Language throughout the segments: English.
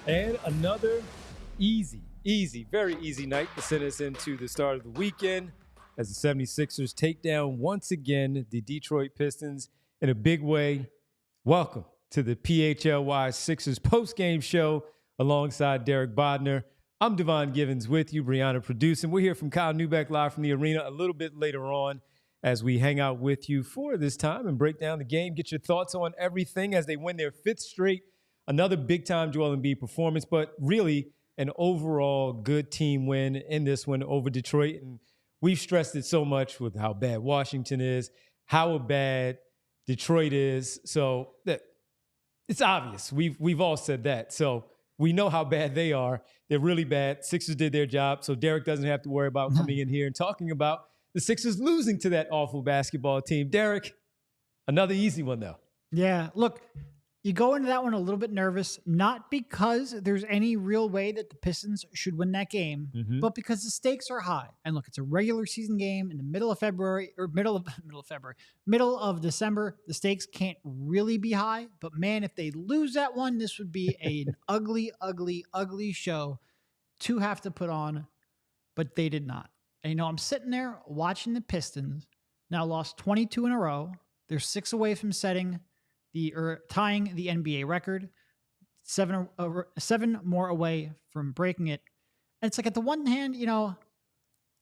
And another very easy night to send us into the start of the weekend as the 76ers take down once again the Detroit Pistons in a big way. Welcome to the PHLY Sixers postgame show alongside Derek Bodner. I'm Devon Givens with you, Brianna producing. We're here from Kyle Newbeck live from the arena a little bit later on as we hang out with you for this time and break down the game, get your thoughts on everything as they win their fifth straight. Another big-time Joel Embiid performance, but really an overall good team win in this one over Detroit. And we've stressed it so much with how bad Washington is, how bad Detroit is. So it's obvious. We've all said that. So we know how bad they are. They're really bad. Sixers did their job, so Derek doesn't have to worry about coming in here and talking about the Sixers losing to that awful basketball team. Derek, another easy one, though. Yeah, look, you go into that one a little bit nervous, not because there's any real way that the Pistons should win that game, but because the stakes are high. And look, it's a regular season game in the middle of February or middle of December. The stakes can't really be high, but man, if they lose that one, this would be an ugly, ugly, ugly show to have to put on, but they did not. And I'm sitting there watching the Pistons now lost 22 in a row. They're 6 away from tying the NBA record, 7 more away from breaking it. And it's like, at the one hand,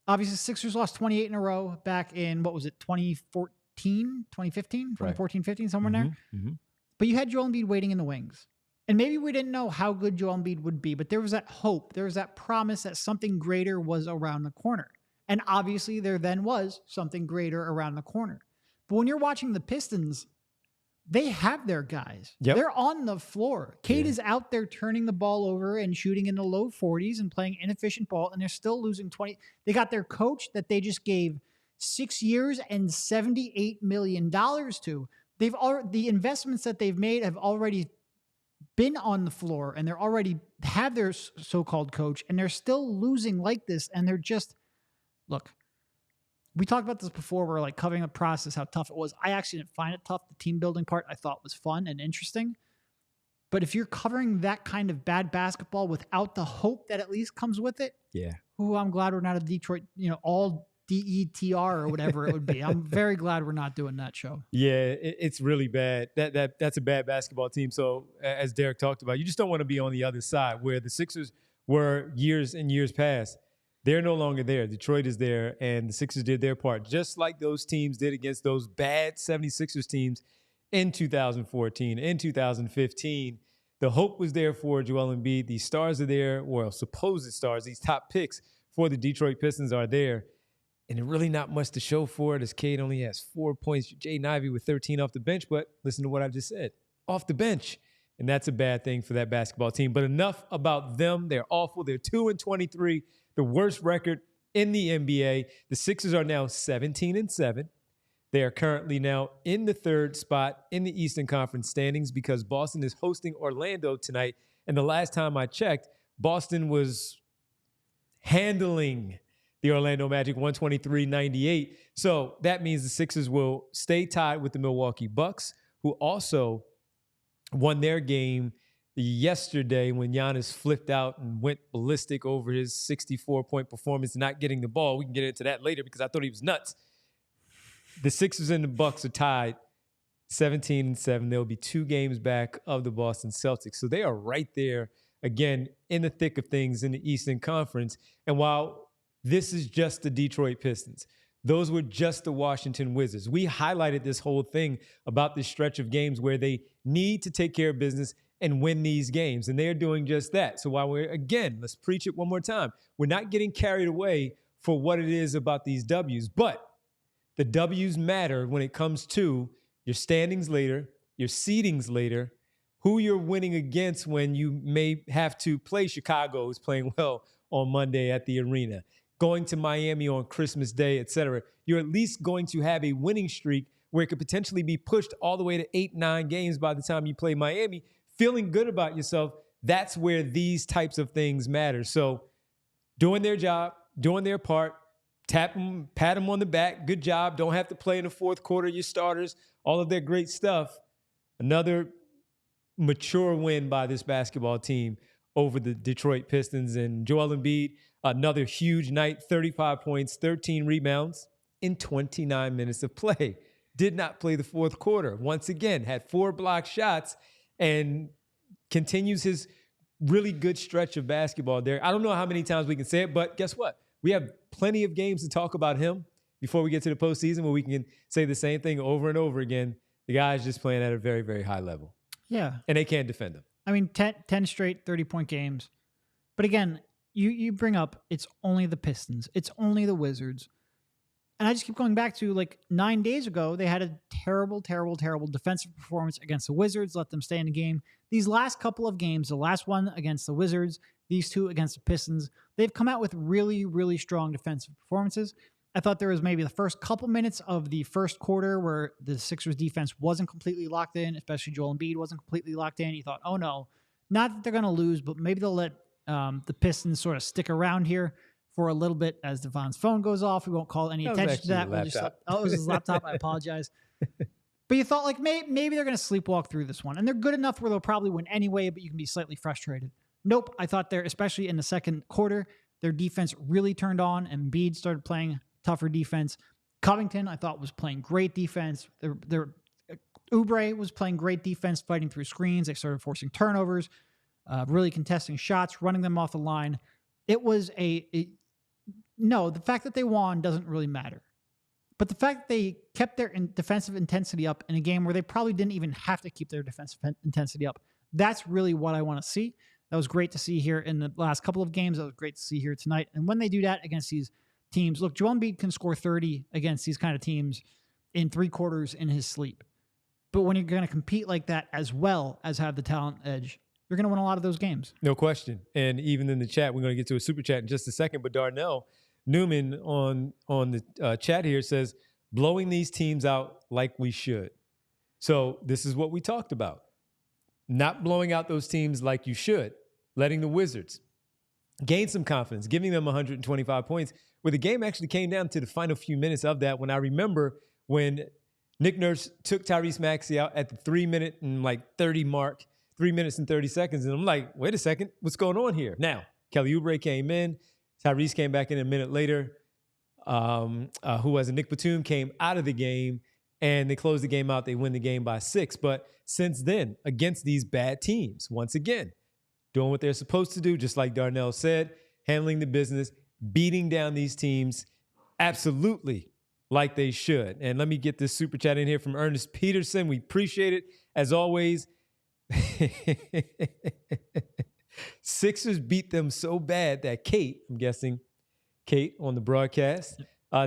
obviously Sixers lost 28 in a row back in, 2015, Right. 15, somewhere in there. But you had Joel Embiid waiting in the wings. And maybe we didn't know how good Joel Embiid would be, but there was that hope. There was that promise that something greater was around the corner. And obviously there then was something greater around the corner. But when you're watching the Pistons, they have their guys. Yep. They're on the floor. Cade is out there turning the ball over and shooting in the low 40s and playing inefficient ball, and they're still losing 20. They got their coach that they just gave 6 years and $78 million to. The investments that they've made have already been on the floor, and they're already have their so-called coach, and they're still losing like this, and they're just, look, we talked about this before. We're like covering the process, how tough it was. I actually didn't find it tough. The team building part I thought was fun and interesting. But if you're covering that kind of bad basketball without the hope that at least comes with it, I'm glad we're not a Detroit, all DETR or whatever it would be. I'm very glad we're not doing that show. Yeah, it's really bad. That's a bad basketball team. So as Derek talked about, you just don't want to be on the other side where the Sixers were years and years past. They're no longer there. Detroit is there, and the Sixers did their part, just like those teams did against those bad 76ers teams in 2014, in 2015. The hope was there for Joel Embiid. The stars are there, well, supposed stars. These top picks for the Detroit Pistons are there, and there's really not much to show for it as Cade only has 4 points. Jaden Ivey with 13 off the bench, but listen to what I just said. Off the bench. And that's a bad thing for that basketball team. But enough about them. They're awful. They're 2-23. The worst record in the NBA. The Sixers are now 17-7. They are currently now in the third spot in the Eastern Conference standings because Boston is hosting Orlando tonight. And the last time I checked, Boston was handling the Orlando Magic 123-98. So that means the Sixers will stay tied with the Milwaukee Bucks, who also won their game yesterday when Giannis flipped out and went ballistic over his 64-point performance, not getting the ball. We can get into that later because I thought he was nuts. The Sixers and the Bucks are tied 17-7. They'll be 2 games back of the Boston Celtics. So they are right there, again, in the thick of things in the Eastern Conference. And while this is just the Detroit Pistons, those were just the Washington Wizards. We highlighted this whole thing about this stretch of games where they need to take care of business and win these games, and they're doing just that. So while let's preach it one more time. We're not getting carried away for what it is about these W's, but the W's matter when it comes to your standings later, your seedings later, who you're winning against when you may have to play Chicago, who's playing well on Monday at the arena, going to Miami on Christmas Day, etc. You're at least going to have a winning streak where it could potentially be pushed all the way to 8-9 games by the time you play Miami. Feeling good about yourself, that's where these types of things matter. So doing their job, doing their part, tap them, pat them on the back, good job, don't have to play in the fourth quarter, your starters, all of that great stuff. Another mature win by this basketball team over the Detroit Pistons. And Joel Embiid, another huge night, 35 points, 13 rebounds in 29 minutes of play. Did not play the fourth quarter. Once again, had 4 blocked shots and continues his really good stretch of basketball there. I don't know how many times we can say it, but guess what? We have plenty of games to talk about him before we get to the postseason where we can say the same thing over and over again. The guy's just playing at a very, very high level. Yeah. And they can't defend him. I mean, 10 straight 30-point games. But again, you bring up it's only the Pistons. It's only the Wizards. And I just keep going back to like 9 days ago, they had a terrible, terrible, terrible defensive performance against the Wizards, let them stay in the game. These last couple of games, the last one against the Wizards, these 2 against the Pistons, they've come out with really, really strong defensive performances. I thought there was maybe the first couple minutes of the first quarter where the Sixers defense wasn't completely locked in, especially Joel Embiid wasn't completely locked in. You thought, oh no, not that they're going to lose, but maybe they'll let the Pistons sort of stick around here for a little bit as Devon's phone goes off. We won't call any attention to that. It was his laptop. I apologize. But you thought like maybe they're going to sleepwalk through this one. And they're good enough where they'll probably win anyway, but you can be slightly frustrated. Nope. I thought especially in the second quarter, their defense really turned on and Embiid started playing tougher defense. Covington, I thought, was playing great defense. Oubre was playing great defense, fighting through screens. They started forcing turnovers, really contesting shots, running them off the line. It was no, the fact that they won doesn't really matter. But the fact that they kept their defensive intensity up in a game where they probably didn't even have to keep their defensive intensity up, that's really what I want to see. That was great to see here in the last couple of games. That was great to see here tonight. And when they do that against these teams, look, Joel Embiid can score 30 against these kind of teams in 3 quarters in his sleep. But when you're going to compete like that as well as have the talent edge, you're going to win a lot of those games. No question. And even in the chat, we're going to get to a super chat in just a second, but Darnell Newman on the chat here says, blowing these teams out like we should. So this is what we talked about. Not blowing out those teams like you should, letting the Wizards gain some confidence, giving them 125 points, where the game actually came down to the final few minutes of that. When I remember when Nick Nurse took Tyrese Maxey out at the 3 minute and like 30 mark, 3 minutes and 30 seconds. And I'm like, wait a second, what's going on here? Now, Kelly Oubre came in. Tyrese came back in a minute later. Who was it? Nick Batum came out of the game and they closed the game out. They win the game by 6. But since then, against these bad teams, once again, doing what they're supposed to do, just like Darnell said, handling the business, beating down these teams absolutely like they should. And let me get this super chat in here from Ernest Peterson. We appreciate it. As always, Sixers beat them so bad that Kate, I'm guessing Kate on the broadcast,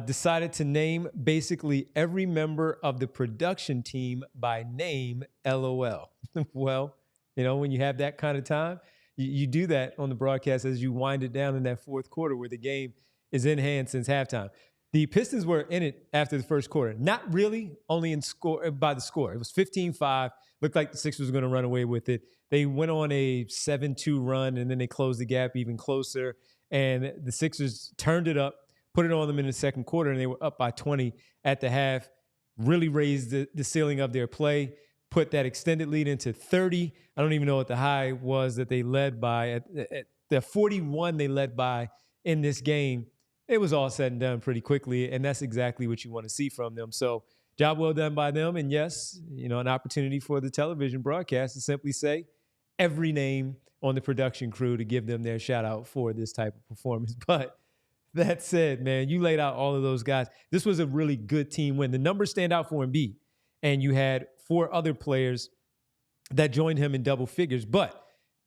decided to name basically every member of the production team by name, LOL. Well, you know, when you have that kind of time, you do that on the broadcast as you wind it down in that fourth quarter where the game is in hand since halftime. The Pistons were in it after the first quarter. Not really, only in score by the score. It was 15-5. Looked like the Sixers were going to run away with it. They went on a 7-2 run, and then they closed the gap even closer. And the Sixers turned it up, put it on them in the second quarter, and they were up by 20 at the half. Really raised the ceiling of their play, put that extended lead into 30. I don't even know what the high was that they led by. At the 41 they led by in this game. It was all said and done pretty quickly, and that's exactly what you want to see from them. So job well done by them. And yes, you know, an opportunity for the television broadcast to simply say every name on the production crew to give them their shout out for this type of performance. But that said, man, you laid out all of those guys. This was a really good team win. The numbers stand out for Embiid, and you had 4 other players that joined him in double figures. But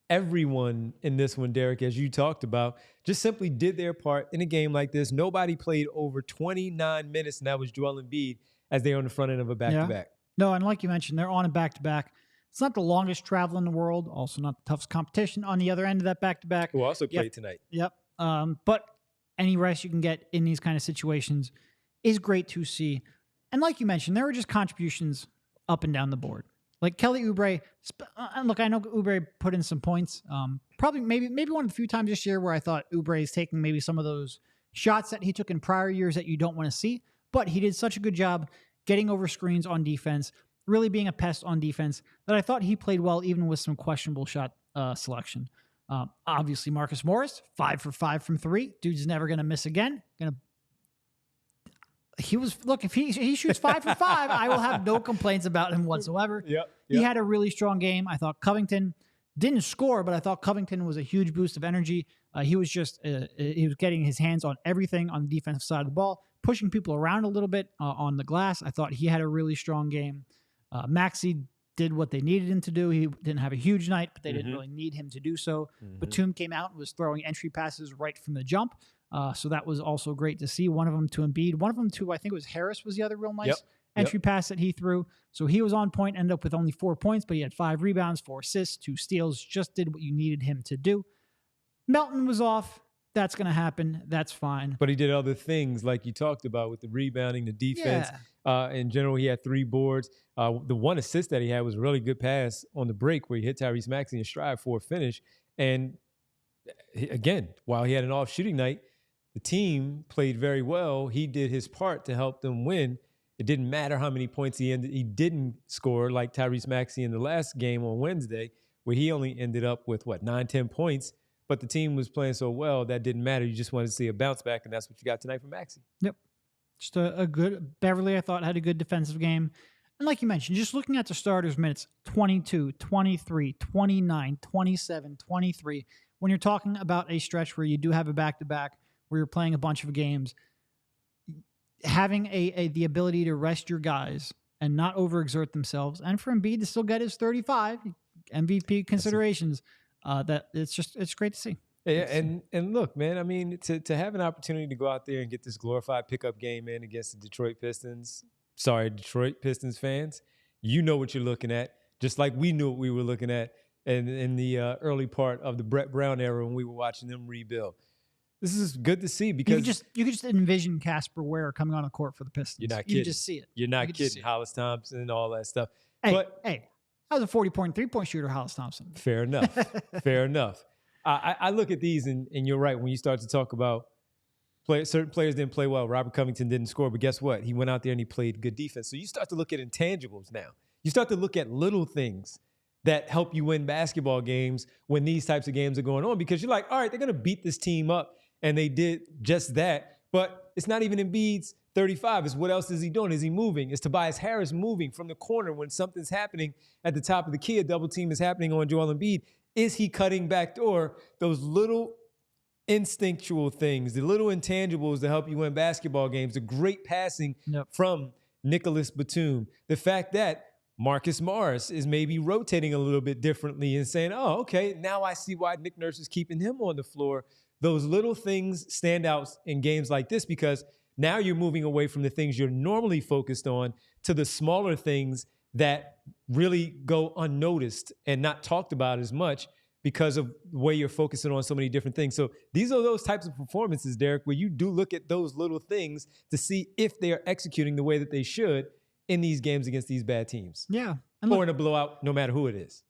everyone in this one, Derek, as you talked about, just simply did their part in a game like this. Nobody played over 29 minutes, and that was Joel Embiid as they're on the front end of a back-to-back. No, and like you mentioned, they're on a back-to-back. It's not the longest travel in the world, also not the toughest competition on the other end of that back-to-back. Who also played tonight. Yep. But any rest you can get in these kind of situations is great to see. And like you mentioned, there were just contributions up and down the board. Like Kelly Oubre, and look, I know Oubre put in some points. Probably maybe one of the few times this year where I thought Oubre is taking maybe some of those shots that he took in prior years that you don't want to see. But he did such a good job getting over screens on defense, really being a pest on defense, that I thought he played well even with some questionable shot selection. Obviously, Marcus Morris, 5 for 5 from 3. Dude's never going to miss again. If he shoots 5 for 5, I will have no complaints about him whatsoever. Yep. He had a really strong game. I thought Covington didn't score, but I thought Covington was a huge boost of energy. He was getting his hands on everything on the defensive side of the ball, pushing people around a little bit on the glass. I thought he had a really strong game. Maxey did what they needed him to do. He didn't have a huge night, but they didn't really need him to do so. Batum came out and was throwing entry passes right from the jump. So that was also great to see. One of them to Embiid, one of them to, I think it was Harris, was the other real nice entry pass that he threw. So he was on point, ended up with only 4 points, but he had 5 rebounds, 4 assists, 2 steals, just did what you needed him to do. Melton was off. That's going to happen. That's fine. But he did other things like you talked about with the rebounding, the defense. In general, he had 3 boards. The one assist that he had was a really good pass on the break where he hit Tyrese Maxey in stride for a finish. And again, while he had an off shooting night, the team played very well. He did his part to help them win. It didn't matter how many points he didn't score like Tyrese Maxey in the last game on Wednesday, where he only ended up with, 9-10 points. But the team was playing so well, that didn't matter. You just wanted to see a bounce back, and that's what you got tonight from Maxey. Yep. Just a good – Beverly, I thought, had a good defensive game. And like you mentioned, just looking at the starters' minutes, 22, 23, 29, 27, 23. When you're talking about a stretch where you do have a back-to-back, where you're playing a bunch of games, having the ability to rest your guys and not overexert themselves, and for Embiid to still get his 35 MVP considerations – that it's great to see. Yeah, and look, man, I mean, to have an opportunity to go out there and get this glorified pickup game in against the Detroit Pistons, Detroit Pistons fans, you know what you're looking at, just like we knew what we were looking at in the early part of the Brett Brown era when we were watching them rebuild. This is good to see because you could just envision Casper Ware coming on a court for the Pistons. You're not kidding. You can just see it. You're not kidding. Hollis Thompson and all that stuff. Hey, I was a 40-point three-point shooter, Hollis Thompson. Fair enough. Fair enough. I look at these, and you're right. When you start to talk about certain players didn't play well. Robert Covington didn't score, but guess what? He went out there and he played good defense. So you start to look at intangibles now. You start to look at little things that help you win basketball games when these types of games are going on because you're like, all right, they're going to beat this team up, and they did just that. But it's not even Embiid's 35. It's what else is he doing? Is he moving? Is Tobias Harris moving from the corner when something's happening at the top of the key? A double team is happening on Joel Embiid. Is he cutting back door? Those little instinctual things, the little intangibles that help you win basketball games, the great passing from Nicholas Batum, the fact that Marcus Morris is maybe rotating a little bit differently and saying, oh, okay, now I see why Nick Nurse is keeping him on the floor. Those little things stand out in games like this because now you're moving away from the things you're normally focused on to the smaller things that really go unnoticed and not talked about as much because of the way you're focusing on so many different things. So these are those types of performances, Derek, where you do look at those little things to see if they are executing the way that they should in these games against these bad teams. Yeah. Or in a blowout, no matter who it is.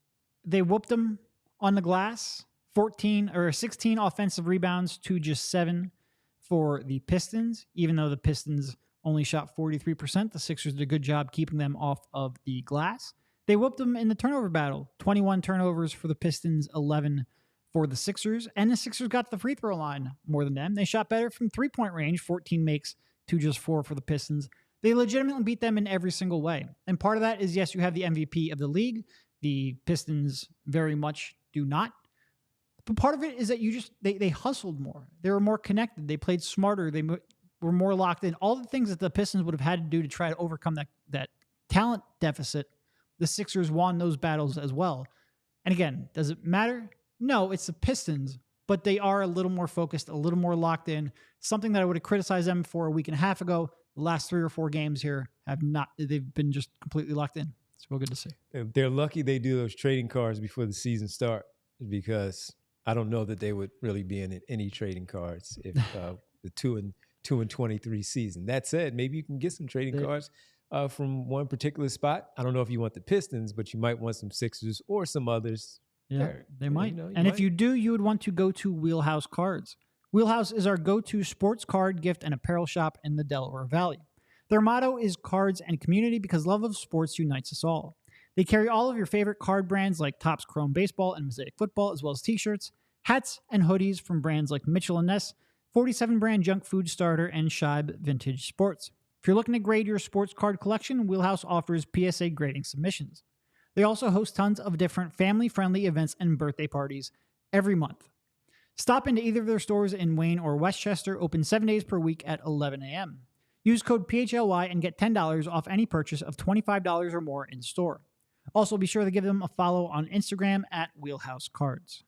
They whooped them on the glass, 16 offensive rebounds to just 7 for the Pistons. Even though the Pistons only shot 43%, the Sixers did a good job keeping them off of the glass. They whooped them in the turnover battle. 21 turnovers for the Pistons, 11 for the Sixers. And the Sixers got to the free throw line more than them. They shot better from three-point range, 14 makes to just 4 for the Pistons. They legitimately beat them in every single way. And part of that is, yes, you have the MVP of the league. The Pistons very much do not. But part of it is that they hustled more. They were more connected. They played smarter. They were more locked in. All the things that the Pistons would have had to do to try to overcome that talent deficit, the Sixers won those battles as well. And again, does it matter? No, it's the Pistons, but they are a little more focused, a little more locked in. Something that I would have criticized them for a week and a half ago. The last 3 or 4 games here they've been just completely locked in. It's real good to see. They're lucky they do those trading cards before the season starts because I don't know that they would really be in any trading cards if the 2-23 season. That said, maybe you can get some trading cards from one particular spot. I don't know if you want the Pistons, but you might want some Sixers or some others. Yeah, they might. If you do, you would want to go to Wheelhouse Cards. Wheelhouse is our go-to sports card, gift, and apparel shop in the Delaware Valley. Their motto is cards and community because love of sports unites us all. They carry all of your favorite card brands like Topps Chrome Baseball and Mosaic Football, as well as t-shirts. Hats and hoodies from brands like Mitchell & Ness, 47 brand junk food starter, and Scheib Vintage Sports. If you're looking to grade your sports card collection, Wheelhouse offers PSA grading submissions. They also host tons of different family-friendly events and birthday parties every month. Stop into either of their stores in Wayne or Westchester, open 7 days per week at 11 a.m. Use code PHLY and get $10 off any purchase of $25 or more in store. Also, be sure to give them a follow on Instagram at Wheelhouse Cards.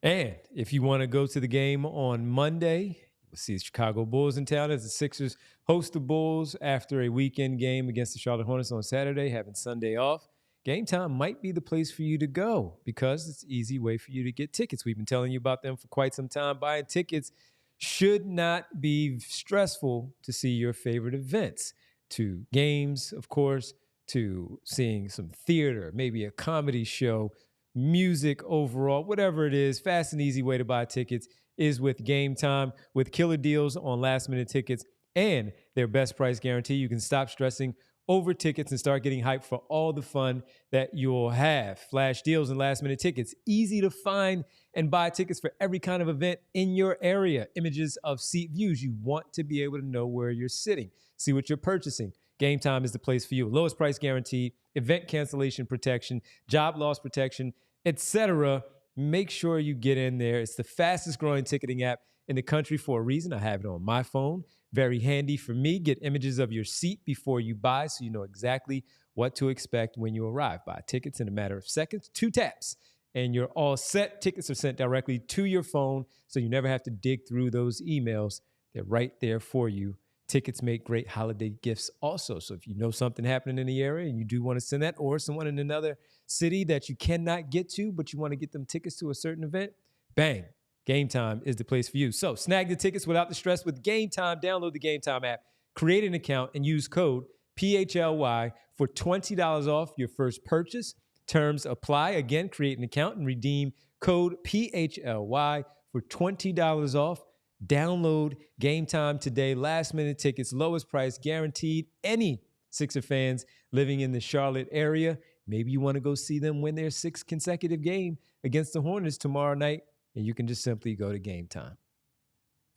And if you want to go to the game on Monday, we'll see the Chicago Bulls in town as the Sixers host the Bulls after a weekend game against the Charlotte Hornets on Saturday, having Sunday off. Game Time might be the place for you to go because it's an easy way for you to get tickets. We've been telling you about them for quite some time. Buying tickets should not be stressful to see your favorite events, to games, of course, to seeing some theater, maybe a comedy show, music overall, whatever it is. Fast and easy way to buy tickets is with Game Time. With killer deals on last-minute tickets and their best price guarantee, you can stop stressing over tickets and start getting hyped for all the fun that you'll have. Flash deals and last-minute tickets. Easy to find and buy tickets for every kind of event in your area. Images of seat views. You want to be able to know where you're sitting, see what you're purchasing. Game Time is the place for you. Lowest price guarantee, event cancellation protection, job loss protection, etc. Make sure you get in there. It's the fastest growing ticketing app in the country for a reason. I have it on my phone. Very handy for me. Get images of your seat before you buy so you know exactly what to expect when you arrive. Buy tickets in a matter of seconds, 2 taps, and you're all set. Tickets are sent directly to your phone so you never have to dig through those emails. They're right there for you. Tickets make great holiday gifts also. So if you know something happening in the area and you do want to send that, or someone in another city that you cannot get to, but you want to get them tickets to a certain event, bang, Game Time is the place for you. So snag the tickets without the stress with Game Time. Download the Game Time app, create an account, and use code PHLY for $20 off your first purchase. Terms apply. Again, create an account and redeem code PHLY for $20 off. Download Game Time today. Last-minute tickets, lowest price guaranteed. Any Sixer fans living in the Charlotte area, maybe you want to go see them win their 6th consecutive game against the Hornets tomorrow night, and you can just simply go to Game Time.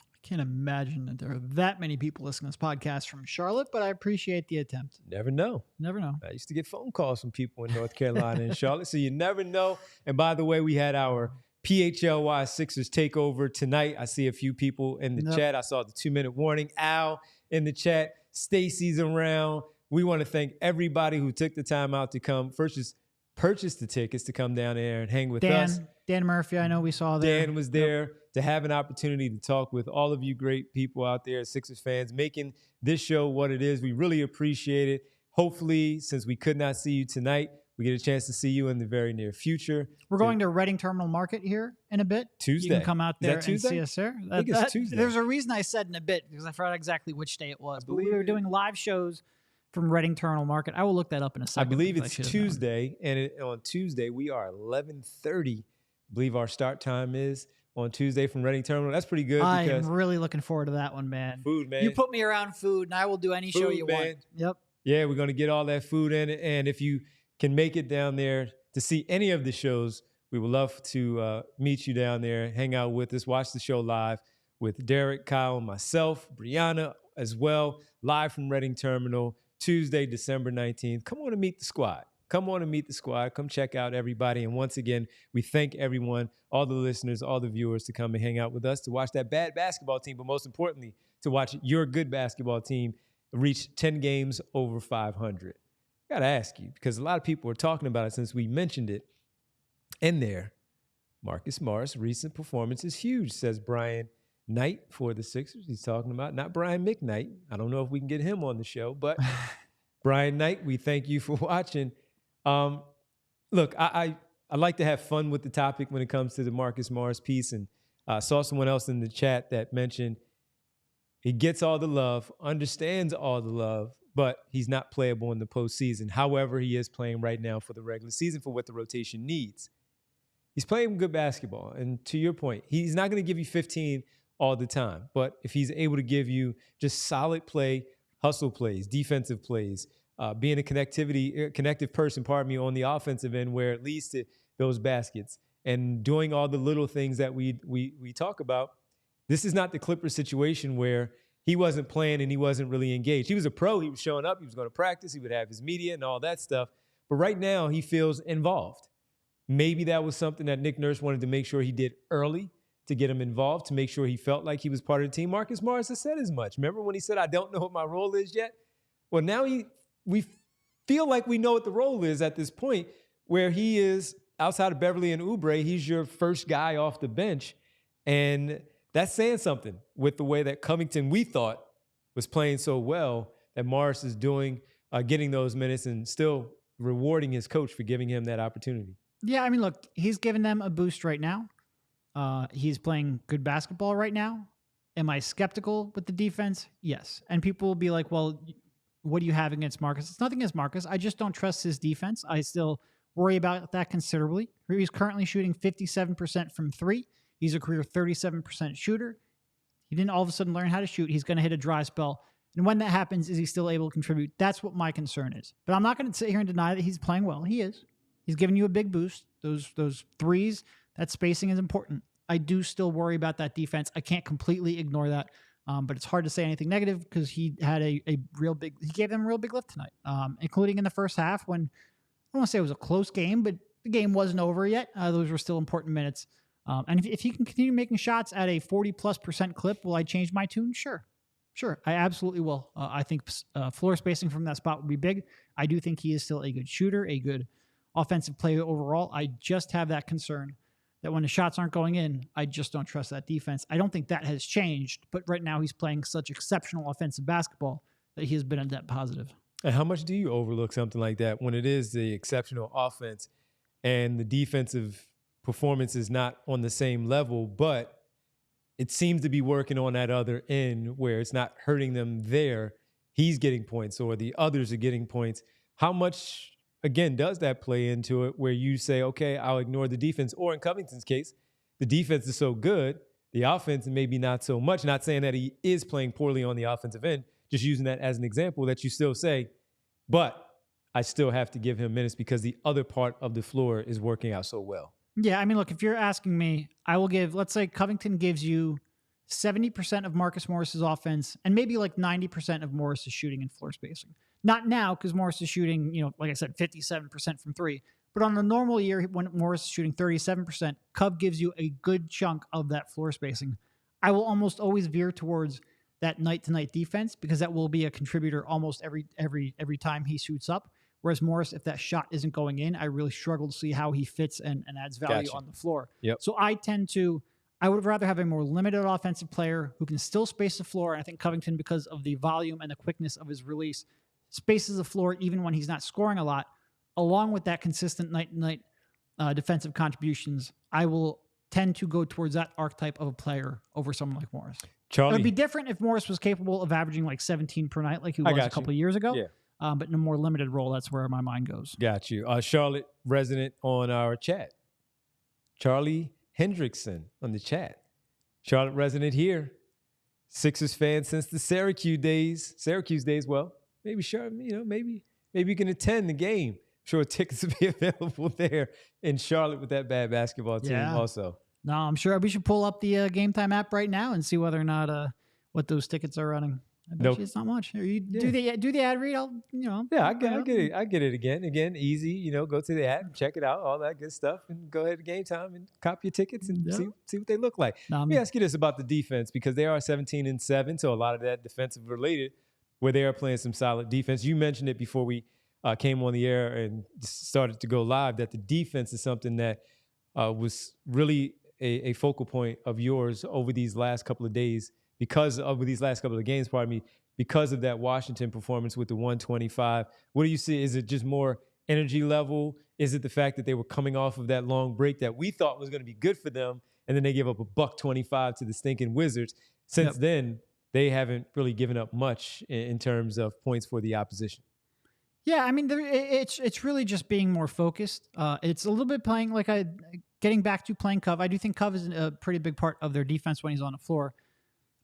I can't imagine that there are that many people listening to this podcast from Charlotte, but I appreciate the attempt. Never know. Never know. I used to get phone calls from people in North Carolina and Charlotte, so you never know. And by the way, we had our PHLY Sixers takeover tonight. I see a few people in the chat. I saw the 2-minute warning. Al in the chat. Stacy's around. We want to thank everybody who took the time out to come first, just purchase the tickets to come down there and hang with us. Dan Murphy, I know we saw there. Dan was there to have an opportunity to talk with all of you great people out there, Sixers fans, making this show what it is. We really appreciate it. Hopefully, since we could not see you tonight, we get a chance to see you in the very near future. We're going to Reading Terminal Market here in a bit. Tuesday. You can come out there and see us there. I think it's Tuesday. There's a reason I said in a bit because I forgot exactly which day it was. But we were doing live shows from Reading Terminal Market. I will look that up in a second. I believe it's Tuesday, and on Tuesday we are 11:30. I believe our start time is on Tuesday from Reading Terminal. That's pretty good. I am really looking forward to that one, man. Food, man. You put me around food, and I will do any show you want. Yep. Yeah, we're going to get all that food in, and if you can make it down there to see any of the shows, we would love to meet you down there, hang out with us, watch the show live with Derek, Kyle, and myself, Brianna as well, live from Reading Terminal, Tuesday, December 19th. Come on and meet the squad. Come on and meet the squad. Come check out everybody. And once again, we thank everyone, all the listeners, all the viewers to come and hang out with us, to watch that bad basketball team, but most importantly, to watch your good basketball team reach 10 games over 500. I got to ask you, because a lot of people are talking about it since we mentioned it in there. Marcus Morris' recent performance is huge, says Brian Knight for the Sixers. He's talking about, not Brian McKnight. I don't know if we can get him on the show, but Brian Knight, we thank you for watching. Look, I like to have fun with the topic when it comes to the Marcus Morris piece, and I saw someone else in the chat that mentioned he gets all the love, understands all the love, but he's not playable in the postseason. However, he is playing right now for the regular season for what the rotation needs. He's playing good basketball, and to your point, he's not going to give you 15 all the time, but if he's able to give you just solid play, hustle plays, defensive plays, being a connective person, on the offensive end where it leads to those baskets and doing all the little things that we talk about. This is not the Clippers situation where he wasn't playing and he wasn't really engaged. He was a pro. He was showing up. He was going to practice. He would have his media and all that stuff. But right now, he feels involved. Maybe that was something that Nick Nurse wanted to make sure he did early to get him involved, to make sure he felt like he was part of the team. Marcus Morris has said as much. Remember when he said, I don't know what my role is yet? Well, now we feel like we know what the role is at this point, where he is outside of Beverly and Oubre. He's your first guy off the bench. And that's saying something with the way that Covington, we thought, was playing so well, that Morris is doing, getting those minutes and still rewarding his coach for giving him that opportunity. Yeah, I mean, look, he's giving them a boost right now. He's playing good basketball right now. Am I skeptical with the defense? Yes. And people will be like, well, what do you have against Marcus? It's nothing against Marcus. I just don't trust his defense. I still worry about that considerably. He's currently shooting 57% from three. He's a career 37% shooter. He didn't all of a sudden learn how to shoot. He's going to hit a dry spell. And when that happens, is he still able to contribute? That's what my concern is. But I'm not going to sit here and deny that he's playing well. He is. He's giving you a big boost. Those threes, that spacing is important. I do still worry about that defense. I can't completely ignore that. But it's hard to say anything negative because he had he gave them a real big lift tonight, including in the first half when, I don't want to say it was a close game, but the game wasn't over yet. Those were still important minutes. And if he can continue making shots at a 40+% clip, will I change my tune? Sure. I absolutely will. I think floor spacing from that spot would be big. I do think he is still a good shooter, a good offensive player overall. I just have that concern that when the shots aren't going in, I just don't trust that defense. I don't think that has changed, but right now he's playing such exceptional offensive basketball that he has been a net positive. And how much do you overlook something like that when it is the exceptional offense and the defensive performance is not on the same level, but it seems to be working on that other end where it's not hurting them there. He's getting points or the others are getting points. How much, again, does that play into it where you say, okay, I'll ignore the defense? Or in Covington's case, the defense is so good, the offense maybe not so much. Not saying that he is playing poorly on the offensive end, just using that as an example that you still say, but I still have to give him minutes because the other part of the floor is working out so well. Yeah, I mean, look, if you're asking me, I will give, let's say Covington gives you 70% of Marcus Morris's offense and maybe like 90% of Morris's shooting and floor spacing. Not now, because Morris is shooting, like I said, 57% from three. But on a normal year, when Morris is shooting 37%, Cov gives you a good chunk of that floor spacing. I will almost always veer towards that night-to-night defense because that will be a contributor almost every time he shoots up. Whereas Morris, if that shot isn't going in, I really struggle to see how he fits and adds value on the floor. Yep. So I would rather have a more limited offensive player who can still space the floor. And I think Covington, because of the volume and the quickness of his release, spaces the floor even when he's not scoring a lot. Along with that consistent night-to-night defensive contributions, I will tend to go towards that archetype of a player over someone like Morris. It would be different if Morris was capable of averaging like 17 per night like he was a couple of years ago. Yeah. But in a more limited role, that's where my mind goes. Got you. Charlotte resident on our chat. Charlie Hendrickson on the chat. Charlotte resident here. Sixers fan since the Syracuse days. Well, maybe sure, maybe you can attend the game. Sure, tickets will be available there in Charlotte with that bad basketball team also. No, I'm sure we should pull up the Game Time app right now and see whether or not what those tickets are running. I bet you it's not much. You do the ad read. I get it. I get it again. Easy. Go to the app, check it out, all that good stuff, and go ahead to Game Time and cop your tickets and see what they look like. Let me ask you this about the defense because they are 17-7, so a lot of that defensive related, where they are playing some solid defense. You mentioned it before we came on the air and started to go live that the defense is something that was really a focal point of yours over these last couple of days. Because of these last couple of games, because of that Washington performance with the 125. What do you see? Is it just more energy level? Is it the fact that they were coming off of that long break that we thought was going to be good for them, and then they give up a $125 to the stinking Wizards? Since then, they haven't really given up much in terms of points for the opposition. Yeah, I mean, it's really just being more focused. It's a little bit playing getting back to playing Cov. I do think Cov is a pretty big part of their defense when he's on the floor.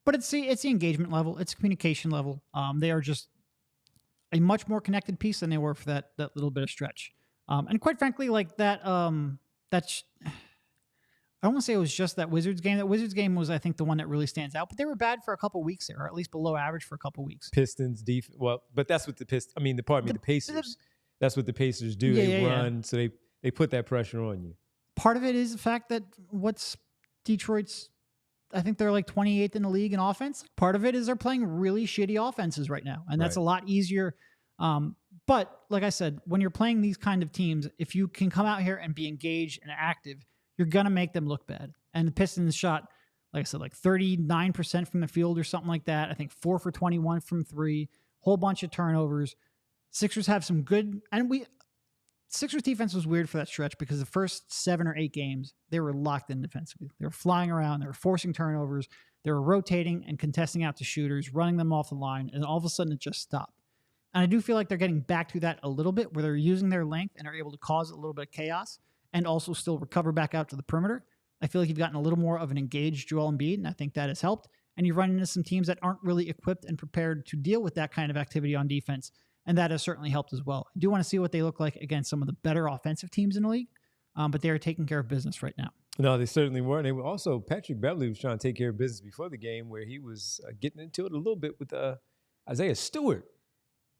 But it's the engagement level, it's communication level. They are just a much more connected piece than they were for that little bit of stretch. And quite frankly, like that, I don't want to say it was just that Wizards game. That Wizards game was, I think, the one that really stands out. But they were bad for a couple weeks there, or at least below average for a couple weeks. Pistons defense. Well, but that's what the the Pacers. That's what the Pacers do. Yeah, They run, so they put that pressure on you. Part of it is the fact that what's Detroit's, I think they're like 28th in the league in offense. Part of it is they're playing really shitty offenses right now, and that's a lot easier. But like I said, when you're playing these kind of teams, if you can come out here and be engaged and active, you're going to make them look bad. And the Pistons shot, like I said, like 39% from the field or something like that. I think 4 for 21 from 3, whole bunch of turnovers. Sixers have some good, and Sixers defense was weird for that stretch because the first 7 or 8 games, they were locked in defensively. They were flying around. They were forcing turnovers. They were rotating and contesting out to shooters, running them off the line. And all of a sudden it just stopped. And I do feel like they're getting back to that a little bit where they're using their length and are able to cause a little bit of chaos and also still recover back out to the perimeter. I feel like you've gotten a little more of an engaged Joel Embiid, and I think that has helped. And you run into some teams that aren't really equipped and prepared to deal with that kind of activity on defense, and that has certainly helped as well. I do want to see what they look like against some of the better offensive teams in the league, but they are taking care of business right now. No, they certainly weren't. They were also, Patrick Beverly was trying to take care of business before the game where he was getting into it a little bit with Isaiah Stewart.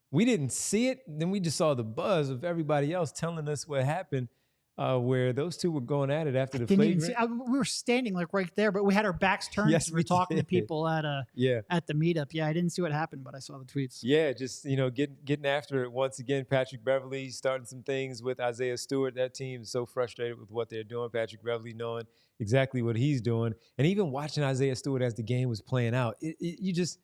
We didn't see it. Then we just saw the buzz of everybody else telling us what happened. Where those two were going at it after the flagrant. We were standing like right there, but we had our backs turned. Yes, we were talking to people at the meetup. Yeah, I didn't see what happened, but I saw the tweets. Yeah, just getting after it once again. Patrick Beverly starting some things with Isaiah Stewart. That team is so frustrated with what they're doing. Patrick Beverly knowing exactly what he's doing, and even watching Isaiah Stewart as the game was playing out, you just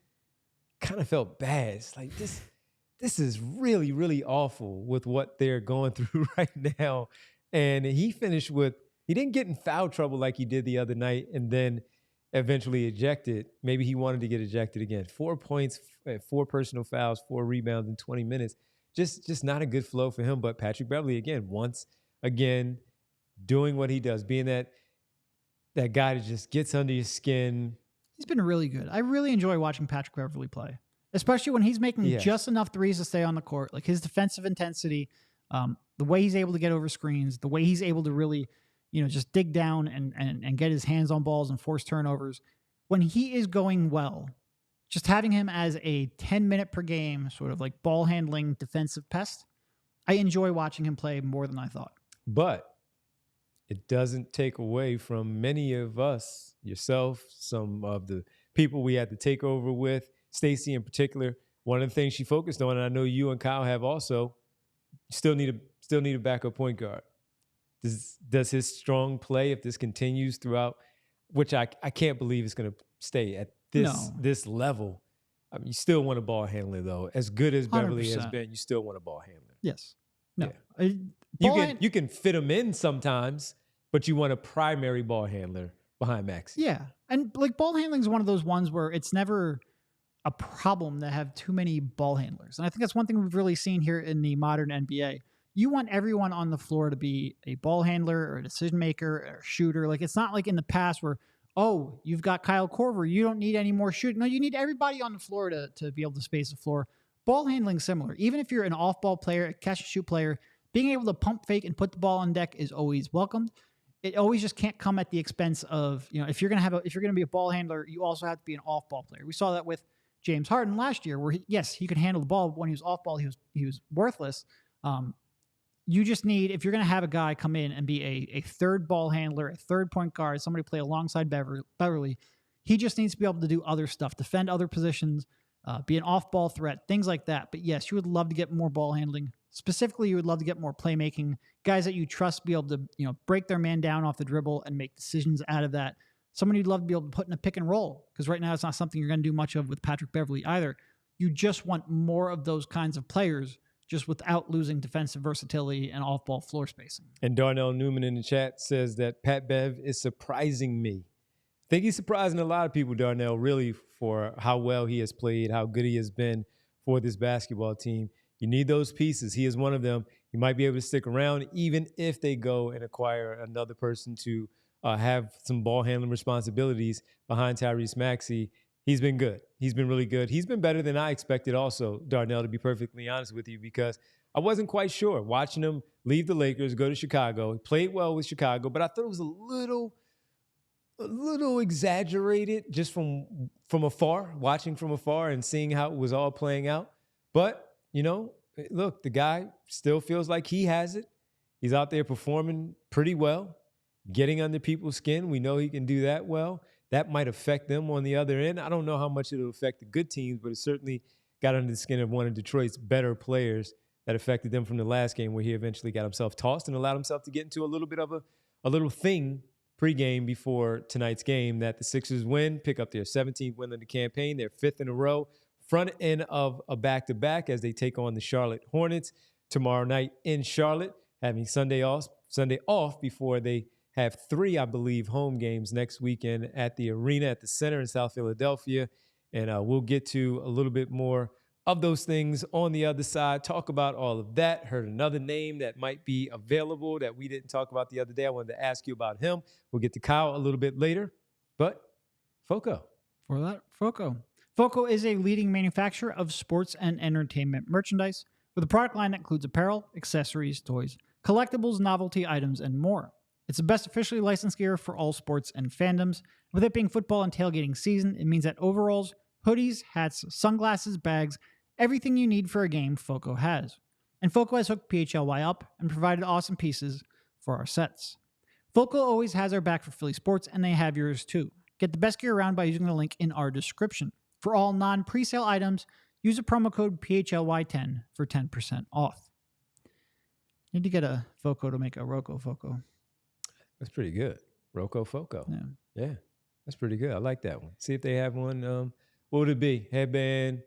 kind of felt bad. It's like this is really, really awful with what they're going through right now. And he finished with, he didn't get in foul trouble like he did the other night and then eventually ejected. Maybe he wanted to get ejected again. 4 points, 4 personal fouls, 4 rebounds in 20 minutes. Just not a good flow for him. But Patrick Beverly, again, once again, doing what he does, being that guy that just gets under your skin. He's been really good. I really enjoy watching Patrick Beverly play, especially when he's making just enough threes to stay on the court. Like his defensive intensity, the way he's able to get over screens, the way he's able to really, just dig down and get his hands on balls and force turnovers. When he is going well, just having him as a 10-minute per game sort of like ball handling defensive pest, I enjoy watching him play more than I thought. But it doesn't take away from many of us, yourself, some of the people we had to take over with, Stacey in particular. One of the things she focused on, and I know you and Kyle have also, still need a backup point guard. Does his strong play, if this continues throughout, which I can't believe it's going to stay at this level. I mean, you still want a ball handler though. As good as Beverly 100%. has been, you still want a ball handler. Yes. No. Yeah. You can fit him in sometimes, but you want a primary ball handler behind Maxey. Yeah, and like ball handling is one of those ones where it's never a problem to have too many ball handlers. And I think that's one thing we've really seen here in the modern NBA. You want everyone on the floor to be a ball handler or a decision maker or a shooter. Like it's not like in the past where, oh, you've got Kyle Korver, you don't need any more shooting. No, you need everybody on the floor to be able to space the floor. Ball handling similar. Even if you're an off-ball player, a catch-and-shoot player, being able to pump fake and put the ball on deck is always welcomed. It always just can't come at the expense of, if you're going to be a ball handler, you also have to be an off-ball player. We saw that with James Harden last year, where he could handle the ball, but when he was off ball, he was worthless. You just need, if you're going to have a guy come in and be a third ball handler, a third point guard, somebody play alongside Beverly, he just needs to be able to do other stuff, defend other positions, be an off ball threat, things like that. But yes, you would love to get more ball handling. Specifically, you would love to get more playmaking, guys that you trust be able to break their man down off the dribble and make decisions out of that. Someone you'd love to be able to put in a pick and roll, because right now it's not something you're going to do much of with Patrick Beverly either. You just want more of those kinds of players, just without losing defensive versatility and off-ball floor spacing. And Darnell Newman in the chat says that Pat Bev is surprising me. I think he's surprising a lot of people, Darnell, really, for how well he has played, how good he has been for this basketball team. You need those pieces. He is one of them. He might be able to stick around even if they go and acquire another person to have some ball handling responsibilities behind Tyrese Maxey. He's been good. He's been really good. He's been better than I expected also, Darnell, to be perfectly honest with you, because I wasn't quite sure. Watching him leave the Lakers, go to Chicago. He played well with Chicago, but I thought it was a little a little exaggerated just from afar, watching from afar and seeing how it was all playing out. But, look, the guy still feels like he has it. He's out there performing pretty well, getting under people's skin. We know he can do that well. That might affect them on the other end. I don't know how much it'll affect the good teams, but it certainly got under the skin of one of Detroit's better players that affected them from the last game, where he eventually got himself tossed and allowed himself to get into a little bit of a little thing pregame before tonight's game that the Sixers win, pick up their 17th win of the campaign, their 5th in a row, front end of a back-to-back as they take on the Charlotte Hornets tomorrow night in Charlotte, having Sunday off before they have 3, I believe, home games next weekend at the arena at the Center in South Philadelphia. And we'll get to a little bit more of those things on the other side, talk about all of that. Heard another name that might be available that we didn't talk about the other day. I wanted to ask you about him. We'll get to Kyle a little bit later. But FOCO. For that, FOCO. FOCO is a leading manufacturer of sports and entertainment merchandise with a product line that includes apparel, accessories, toys, collectibles, novelty items, and more. It's the best officially licensed gear for all sports and fandoms. With it being football and tailgating season, it means that overalls, hoodies, hats, sunglasses, bags, everything you need for a game, FOCO has. And FOCO has hooked PHLY up and provided awesome pieces for our sets. FOCO always has our back for Philly sports, and they have yours too. Get the best gear around by using the link in our description. For all non-presale items, use a promo code PHLY10 for 10% off. Need to get a FOCO to make a Roco FOCO. That's pretty good. Roco FOCO. Yeah. That's pretty good. I like that one. See if they have one. What would it be? Headband,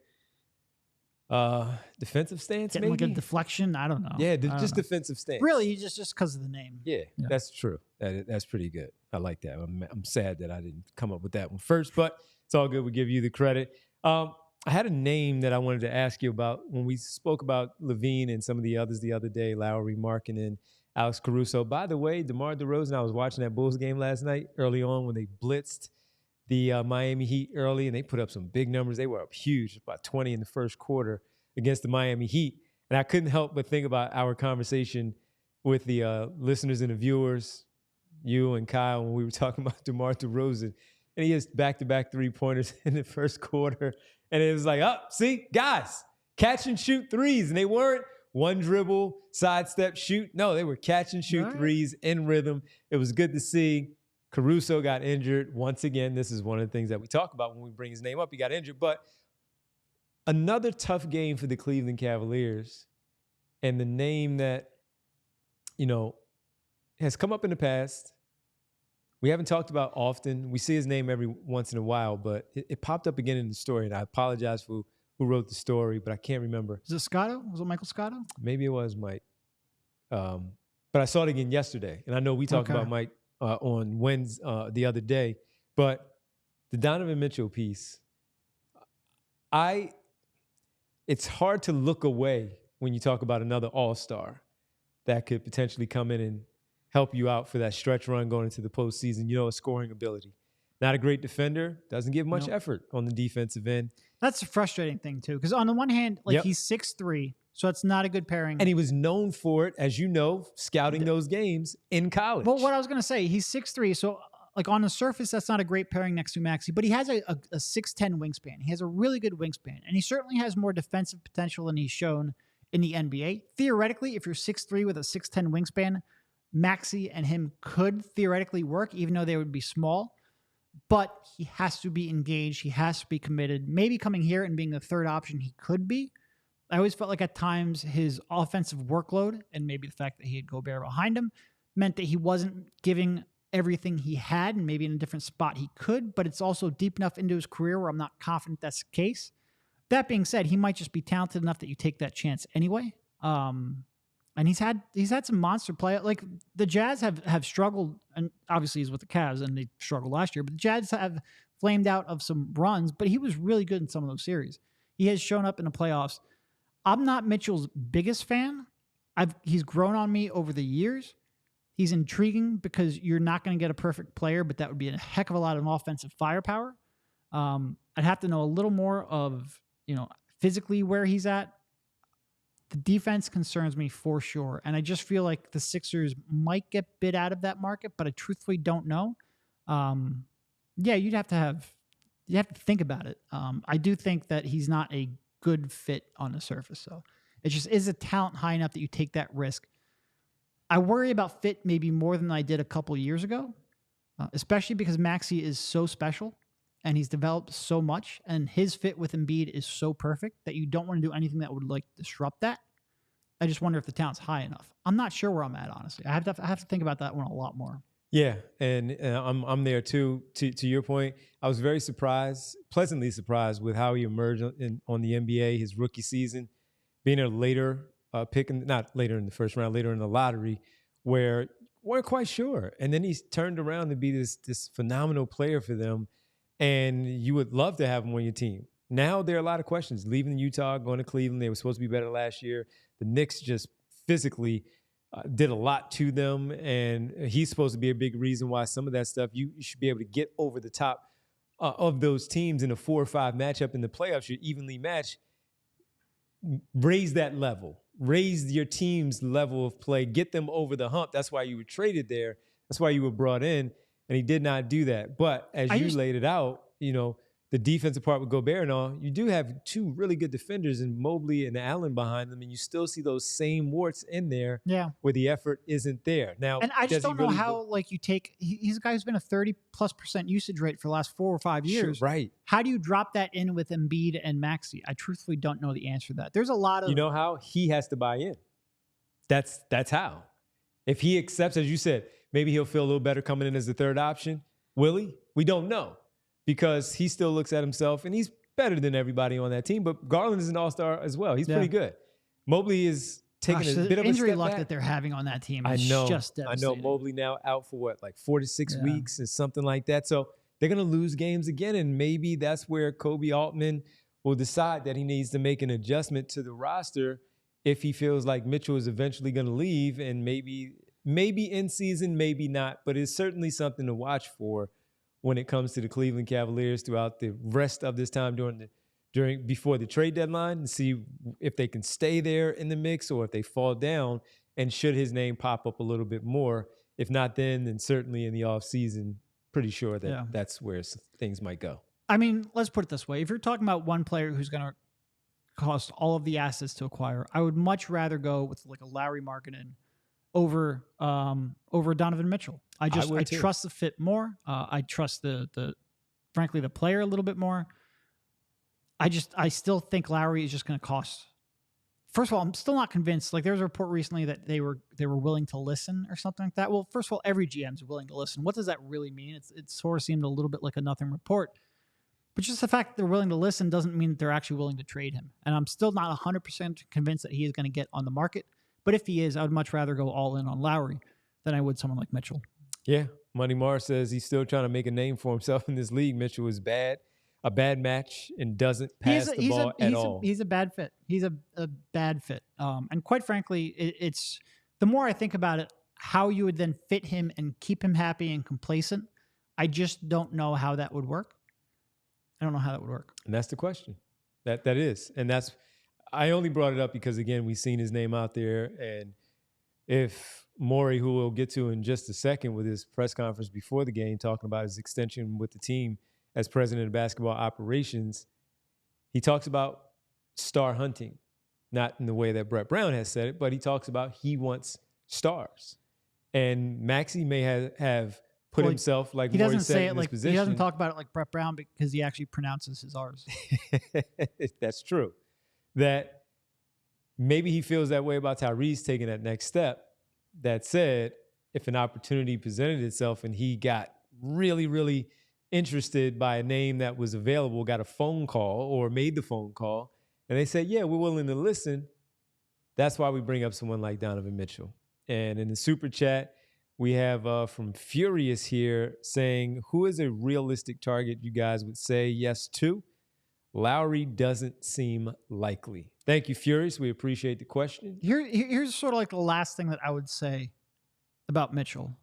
defensive stance, Getting maybe? like a deflection. I don't know. Yeah, just defensive stance. Really, just because of the name. Yeah, that's true. That's pretty good. I like that. I'm sad that I didn't come up with that one first, but it's all good. We give you the credit. I had a name that I wanted to ask you about when we spoke about Levine and some of the others the other day, Lowry, Markkanen, Alex Caruso. By the way, DeMar DeRozan, I was watching that Bulls game last night early on when they blitzed the Miami Heat early, and they put up some big numbers. They were up huge, about 20 in the first quarter against the Miami Heat. And I couldn't help but think about our conversation with the listeners and the viewers, you and Kyle, when we were talking about DeMar DeRozan. And he has back-to-back three-pointers in the first quarter. And it was like, see, guys, catch and shoot threes. And they weren't one dribble, sidestep, shoot. No, they were catch and shoot threes in rhythm. It was good to see. Caruso got injured. Once again, this is one of the things that we talk about when we bring his name up. He got injured. But another tough game for the Cleveland Cavaliers. And the name that, has come up in the past. We haven't talked about often. We see his name every once in a while, but it popped up again in the story. And I apologize for who wrote the story, but I can't remember. Is it Scotto? Was it Michael Scotto? Maybe it was Mike. But I saw it again yesterday. And I know we talked about Mike on Wednesday the other day. But the Donovan Mitchell piece, it's hard to look away when you talk about another all-star that could potentially come in and help you out for that stretch run going into the postseason, a scoring ability. Not a great defender, doesn't give much effort on the defensive end. That's a frustrating thing, too, because on the one hand, he's 6'3", so it's not a good pairing. And he was known for it, as you know, scouting those games in college. Well, what I was going to say, he's 6'3", so on the surface, that's not a great pairing next to Maxey, but he has a 6'10" wingspan. He has a really good wingspan, and he certainly has more defensive potential than he's shown in the NBA. Theoretically, if you're 6'3" with a 6'10" wingspan, Maxey and him could theoretically work, even though they would be small. But he has to be engaged. He has to be committed. Maybe coming here and being the third option, he could be. I always felt like at times his offensive workload and maybe the fact that he had Gobert behind him meant that he wasn't giving everything he had, and maybe in a different spot he could, but it's also deep enough into his career where I'm not confident that's the case. That being said, he might just be talented enough that you take that chance anyway. And he's had some monster play. Like the Jazz have struggled, and obviously he's with the Cavs and they struggled last year, but the Jazz have flamed out of some runs, but he was really good in some of those series. He has shown up in the playoffs. I'm not Mitchell's biggest fan. He's grown on me over the years. He's intriguing because you're not going to get a perfect player, but that would be a heck of a lot of offensive firepower. I'd have to know a little more of, physically where he's at. The defense concerns me for sure. And I just feel like the Sixers might get bid out of that market, but I truthfully don't know. Yeah, you have to think about it. I do think that he's not a good fit on the surface, though. It just is a talent high enough that you take that risk. I worry about fit maybe more than I did a couple years ago, especially because Maxey is so special and he's developed so much, and his fit with Embiid is so perfect that you don't want to do anything that would like disrupt that. I just wonder if the talent's high enough. I'm not sure where I'm at, honestly. I have to think about that one a lot more. Yeah, and I'm there too. To your point, I was very pleasantly surprised with how he emerged on the NBA his rookie season, being a later pick, not later in the first round, later in the lottery, where weren't quite sure, and then he's turned around to be this phenomenal player for them, and you would love to have him on your team. Now there are a lot of questions. Leaving Utah, going to Cleveland, they were supposed to be better last year. The Knicks just physically did a lot to them, and he's supposed to be a big reason why some of that stuff you should be able to get over the top of those teams in a 4 or 5 matchup in the playoffs. You're evenly matched. Raise that level. Raise your team's level of play. Get them over the hump. That's why you were traded there. That's why you were brought in, and he did not do that. But as you laid it out, the defensive part with Gobert and all, you do have 2 really good defenders in Mobley and Allen behind them, and you still see those same warts in there where the effort isn't there. Now, and I just don't know how, like, you take, he's a guy who's been a 30+% usage rate for the last 4 or 5 years. Sure, right. How do you drop that in with Embiid and Maxey? I truthfully don't know the answer to that. There's a lot of... You know how? He has to buy in. That's how. If he accepts, as you said, maybe he'll feel a little better coming in as the third option. Will he? We don't know. Because he still looks at himself, and he's better than everybody on that team. But Garland is an all-star as well. He's pretty good. Mobley is taking a bit of a injury step luck back that they're having on that team is just devastating. I know Mobley now out for what, like 4 to 6 weeks or something like that. So they're going to lose games again, and maybe that's where Kobe Altman will decide that he needs to make an adjustment to the roster if he feels like Mitchell is eventually going to leave, and maybe in season, maybe not. But it's certainly something to watch for when it comes to the Cleveland Cavaliers throughout the rest of this time before the trade deadline, and see if they can stay there in the mix or if they fall down, and should his name pop up a little bit more. If not then certainly in the offseason, pretty sure that that's where things might go. I mean, let's put it this way. If you're talking about one player who's going to cost all of the assets to acquire, I would much rather go with like a Lauri Markkanen over Donovan Mitchell. I trust the fit more. I trust frankly the player a little bit more. I still think Lauri is just going to cost. First of all, I'm still not convinced. Like, there was a report recently that they were willing to listen or something like that. Well, first of all, every GM's willing to listen. What does that really mean? It sort of seemed a little bit like a nothing report. But just the fact that they're willing to listen doesn't mean that they're actually willing to trade him. And I'm still not 100% convinced that he is going to get on the market. But if he is, I would much rather go all in on Lauri than I would someone like Mitchell. Yeah. Money Mars says he's still trying to make a name for himself in this league. Mitchell is a bad match, and doesn't pass the ball at all. He's a bad fit. He's a bad fit. And quite frankly, it's the more I think about it, how you would then fit him and keep him happy and complacent, I just don't know how that would work. I don't know how that would work. And that's the question. That is. And I only brought it up because, again, we've seen his name out there. And if Morey, who we'll get to in just a second with his press conference before the game, talking about his extension with the team as president of basketball operations, he talks about star hunting, not in the way that Brett Brown has said it, but he talks about he wants stars. And Maxey may have put himself, like Morey said, in this position. He doesn't talk about it like Brett Brown because he actually pronounces his R's. That's true. That maybe he feels that way about Tyrese taking that next step. That said, if an opportunity presented itself and he got really, really interested by a name that was available, got a phone call or made the phone call, and they said, yeah, we're willing to listen, that's why we bring up someone like Donovan Mitchell. And in the super chat, we have from Furious here saying, who is a realistic target you guys would say yes to? Lauri doesn't seem likely. Thank you, Furious. We appreciate the question. Here's sort of like the last thing that I would say about Mitchell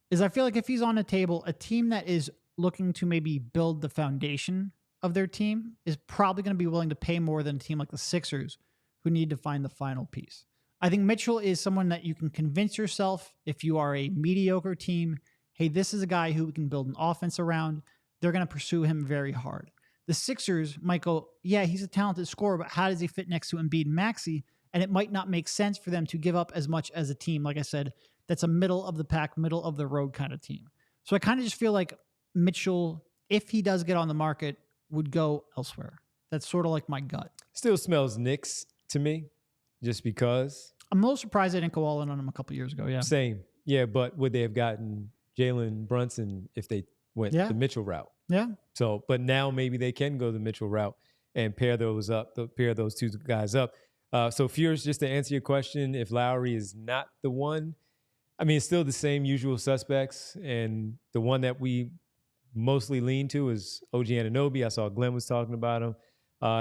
is I feel like if he's on a table, a team that is looking to maybe build the foundation of their team is probably going to be willing to pay more than a team like the Sixers, who need to find the final piece. I think Mitchell is someone that you can convince yourself, if you are a mediocre team, hey, this is a guy who we can build an offense around. They're going to pursue him very hard. The Sixers might go, yeah, he's a talented scorer, but how does he fit next to Embiid and Maxey? And it might not make sense for them to give up as much as a team, like I said, that's a middle of the pack, middle of the road kind of team. So I kind of just feel like Mitchell, if he does get on the market, would go elsewhere. That's sort of like my gut. Still smells Knicks to me, just because. I'm a little surprised they didn't go all in on him a couple years ago. Yeah. Same. Yeah, but would they have gotten Jalen Brunson if they went the Mitchell route? Yeah. So, but now maybe they can go the Mitchell route and pair those two guys up. So, Furious, just to answer your question, if Lowry is not the one, I mean, it's still the same usual suspects. And the one that we mostly lean to is OG Anunoby. I saw Glenn was talking about him.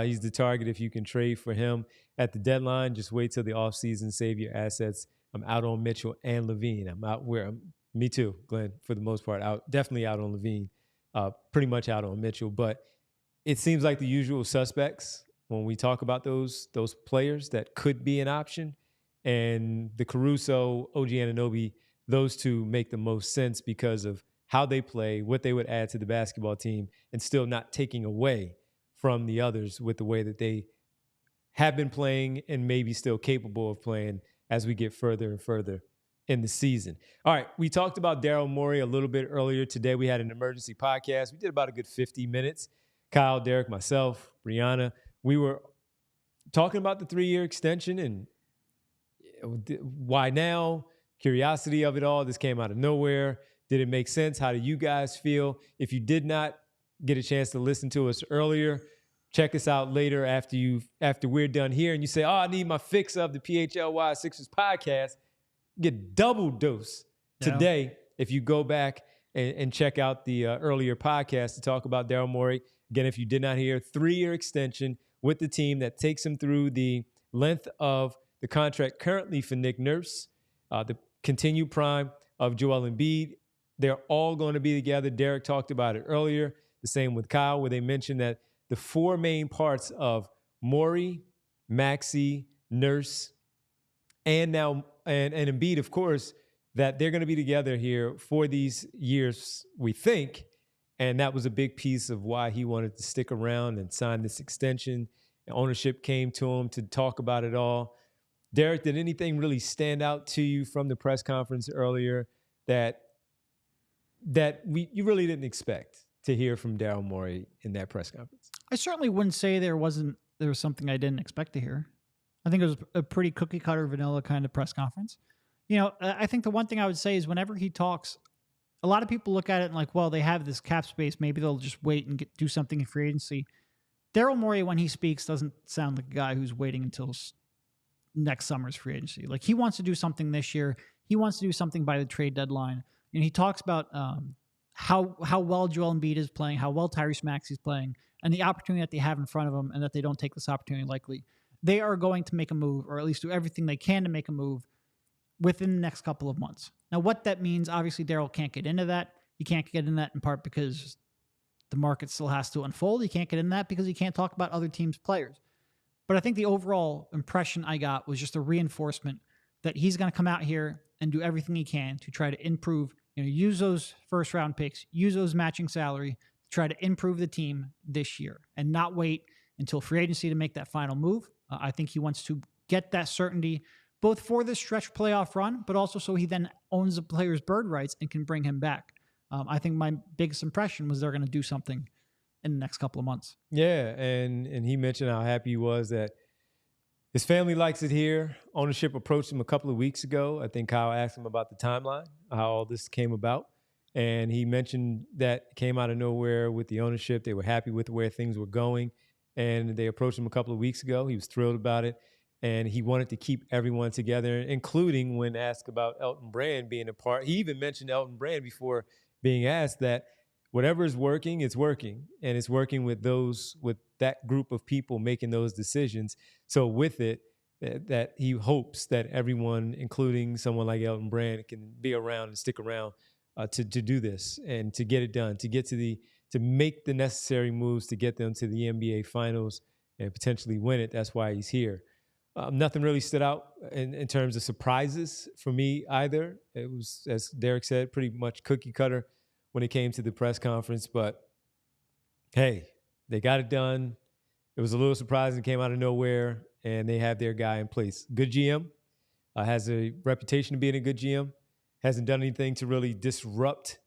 He's the target if you can trade for him at the deadline. Just wait till the offseason, save your assets. I'm out on Mitchell and Levine. Me too, Glenn, for the most part. Definitely out on Levine. Pretty much out on Mitchell. But it seems like the usual suspects when we talk about those players that could be an option. And the Caruso, OG Anunoby, those two make the most sense because of how they play, what they would add to the basketball team, and still not taking away from the others with the way that they have been playing and maybe still capable of playing as we get further and further in the season. All right, we talked about Daryl Morey a little bit earlier today. We had an emergency podcast. We did about a good 50 minutes. Kyle, Derek, myself, Brianna, we were talking about the 3-year extension and why now, curiosity of it all. This came out of nowhere. Did it make sense? How do you guys feel? If you did not get a chance to listen to us earlier, check us out later after we're done here and you say, I need my fix of the PHLY Sixers podcast. Get double dose today if you go back and check out the earlier podcast to talk about Daryl Morey. Again, if you did not hear, 3-year extension with the team that takes him through the length of the contract currently for Nick Nurse, the continued prime of Joel Embiid. They're all going to be together. Derek talked about it earlier. The same with Kyle, where they mentioned that the 4 main parts of Morey, Maxey, Nurse, and now and Embiid, of course, that they're going to be together here for these years, we think. And that was a big piece of why he wanted to stick around and sign this extension. And ownership came to him to talk about it all. Derek, did anything really stand out to you from the press conference earlier that you really didn't expect to hear from Daryl Morey in that press conference? I certainly wouldn't say there was something I didn't expect to hear. I think it was a pretty cookie cutter vanilla kind of press conference. I think the one thing I would say is whenever he talks, a lot of people look at it and like, well, they have this cap space. Maybe they'll just wait and do something in free agency. Daryl Morey, when he speaks, doesn't sound like a guy who's waiting until next summer's free agency. Like, he wants to do something this year. He wants to do something by the trade deadline. And he talks about how well Joel Embiid is playing, how well Tyrese Maxey is playing, and the opportunity that they have in front of them, and that they don't take this opportunity lightly. They are going to make a move, or at least do everything they can to make a move within the next couple of months. Now, what that means, obviously, Daryl can't get into that. He can't get into that in part because the market still has to unfold. He can't get into that because he can't talk about other teams' players. But I think the overall impression I got was just a reinforcement that he's going to come out here and do everything he can to try to improve, use those first-round picks, use those matching salary to try to improve the team this year and not wait until free agency to make that final move. I think he wants to get that certainty both for this stretch playoff run, but also so he then owns the player's bird rights and can bring him back. I think my biggest impression was they're going to do something in the next couple of months. Yeah, and he mentioned how happy he was that his family likes it here. Ownership approached him a couple of weeks ago. I think Kyle asked him about the timeline, how all this came about. And he mentioned that came out of nowhere with the ownership. They were happy with where things were going. And they approached him a couple of weeks ago. He was thrilled about it. And he wanted to keep everyone together, including when asked about Elton Brand being a part. He even mentioned Elton Brand before being asked that whatever is working, it's working. And it's working with that group of people making those decisions. So with it, that he hopes that everyone, including someone like Elton Brand, can be around and stick around to do this and to get it done, to make the necessary moves to get them to the NBA Finals and potentially win it. That's why he's here. Nothing really stood out in terms of surprises for me either. It was, as Derek said, pretty much cookie cutter when it came to the press conference. But hey, they got it done. It was a little surprising, came out of nowhere, and they have their guy in place. Good GM, has a reputation of being a good GM, hasn't done anything to really disrupt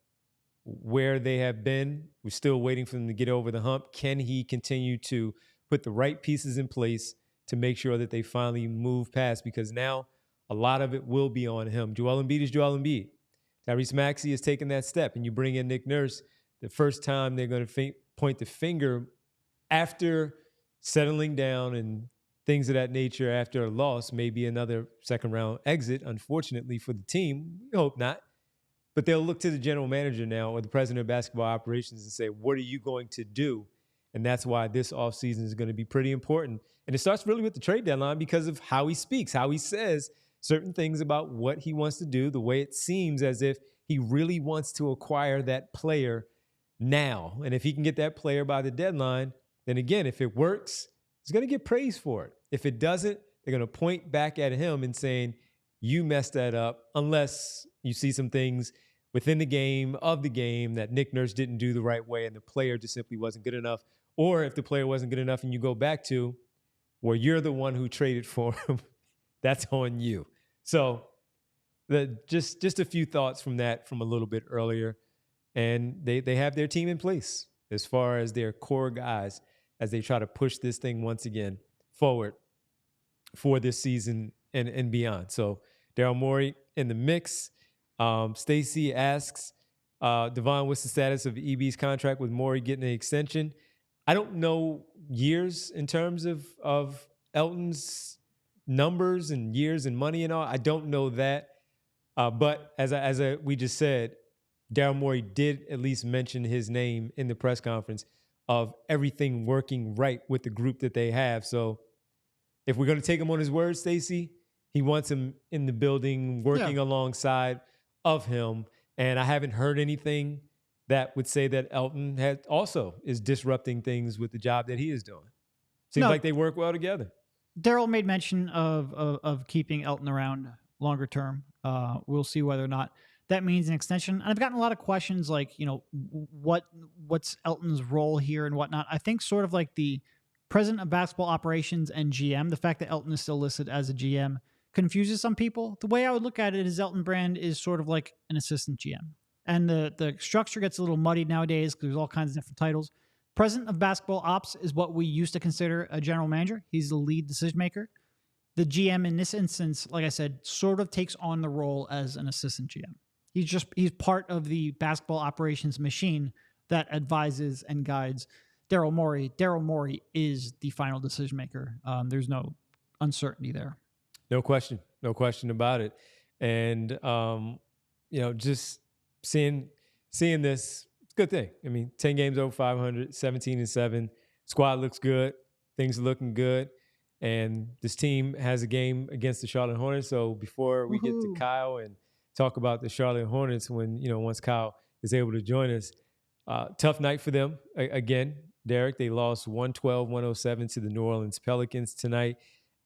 where they have been. We're still waiting for them to get over the hump. Can he continue to put the right pieces in place to make sure that they finally move past? Because now a lot of it will be on him. Joel Embiid is Joel Embiid. Tyrese Maxey has taken that step, and you bring in Nick Nurse. The first time they're going to point the finger after settling down and things of that nature after a loss, maybe another second-round exit, unfortunately for the team. We hope not. But they'll look to the general manager now or the president of basketball operations and say, what are you going to do? And that's why this offseason is going to be pretty important. And it starts really with the trade deadline because of how he speaks, how he says certain things about what he wants to do, the way it seems as if he really wants to acquire that player now. And if he can get that player by the deadline, then again, if it works, he's going to get praised for it. If it doesn't, they're going to point back at him and saying, you messed that up, unless you see some things within the game, of the game, that Nick Nurse didn't do the right way and the player just simply wasn't good enough. Or if the player wasn't good enough and you go back to where you're the one who traded for him, that's on you. So just a few thoughts from that from a little bit earlier. And they have their team in place as far as their core guys as they try to push this thing once again forward for this season and beyond. So Daryl Morey in the mix. Stacy asks, Devon, what's the status of EB's contract with Morey getting an extension? I don't know years in terms of Elton's numbers and years and money and all. I don't know that. But as we just said, Daryl Morey did at least mention his name in the press conference of everything working right with the group that they have. So if we're going to take him on his word, Stacey, he wants him in the building, working alongside of him. And I haven't heard anything that would say that Elton also is disrupting things with the job that he is doing. Seems like they work well together. Daryl made mention of keeping Elton around longer term. We'll see whether or not that means an extension. And I've gotten a lot of questions like, what's Elton's role here and whatnot. I think sort of like the president of basketball operations and GM, the fact that Elton is still listed as a GM confuses some people. The way I would look at it is Elton Brand is sort of like an assistant GM. And the structure gets a little muddied nowadays because there's all kinds of different titles. President of basketball ops is what we used to consider a general manager. He's the lead decision maker. The GM in this instance, like I said, sort of takes on the role as an assistant GM. He's part of the basketball operations machine that advises and guides Daryl Morey. Daryl Morey is the final decision maker. There's no uncertainty there. No question about it. And just seeing this, it's a good thing. I mean, 10 games over 500, 17-7. Squad looks good. Things are looking good. And this team has a game against the Charlotte Hornets. So before we get to Kyle and talk about the Charlotte Hornets, once Kyle is able to join us, tough night for them. Again, Derek, they lost 112-107 to the New Orleans Pelicans tonight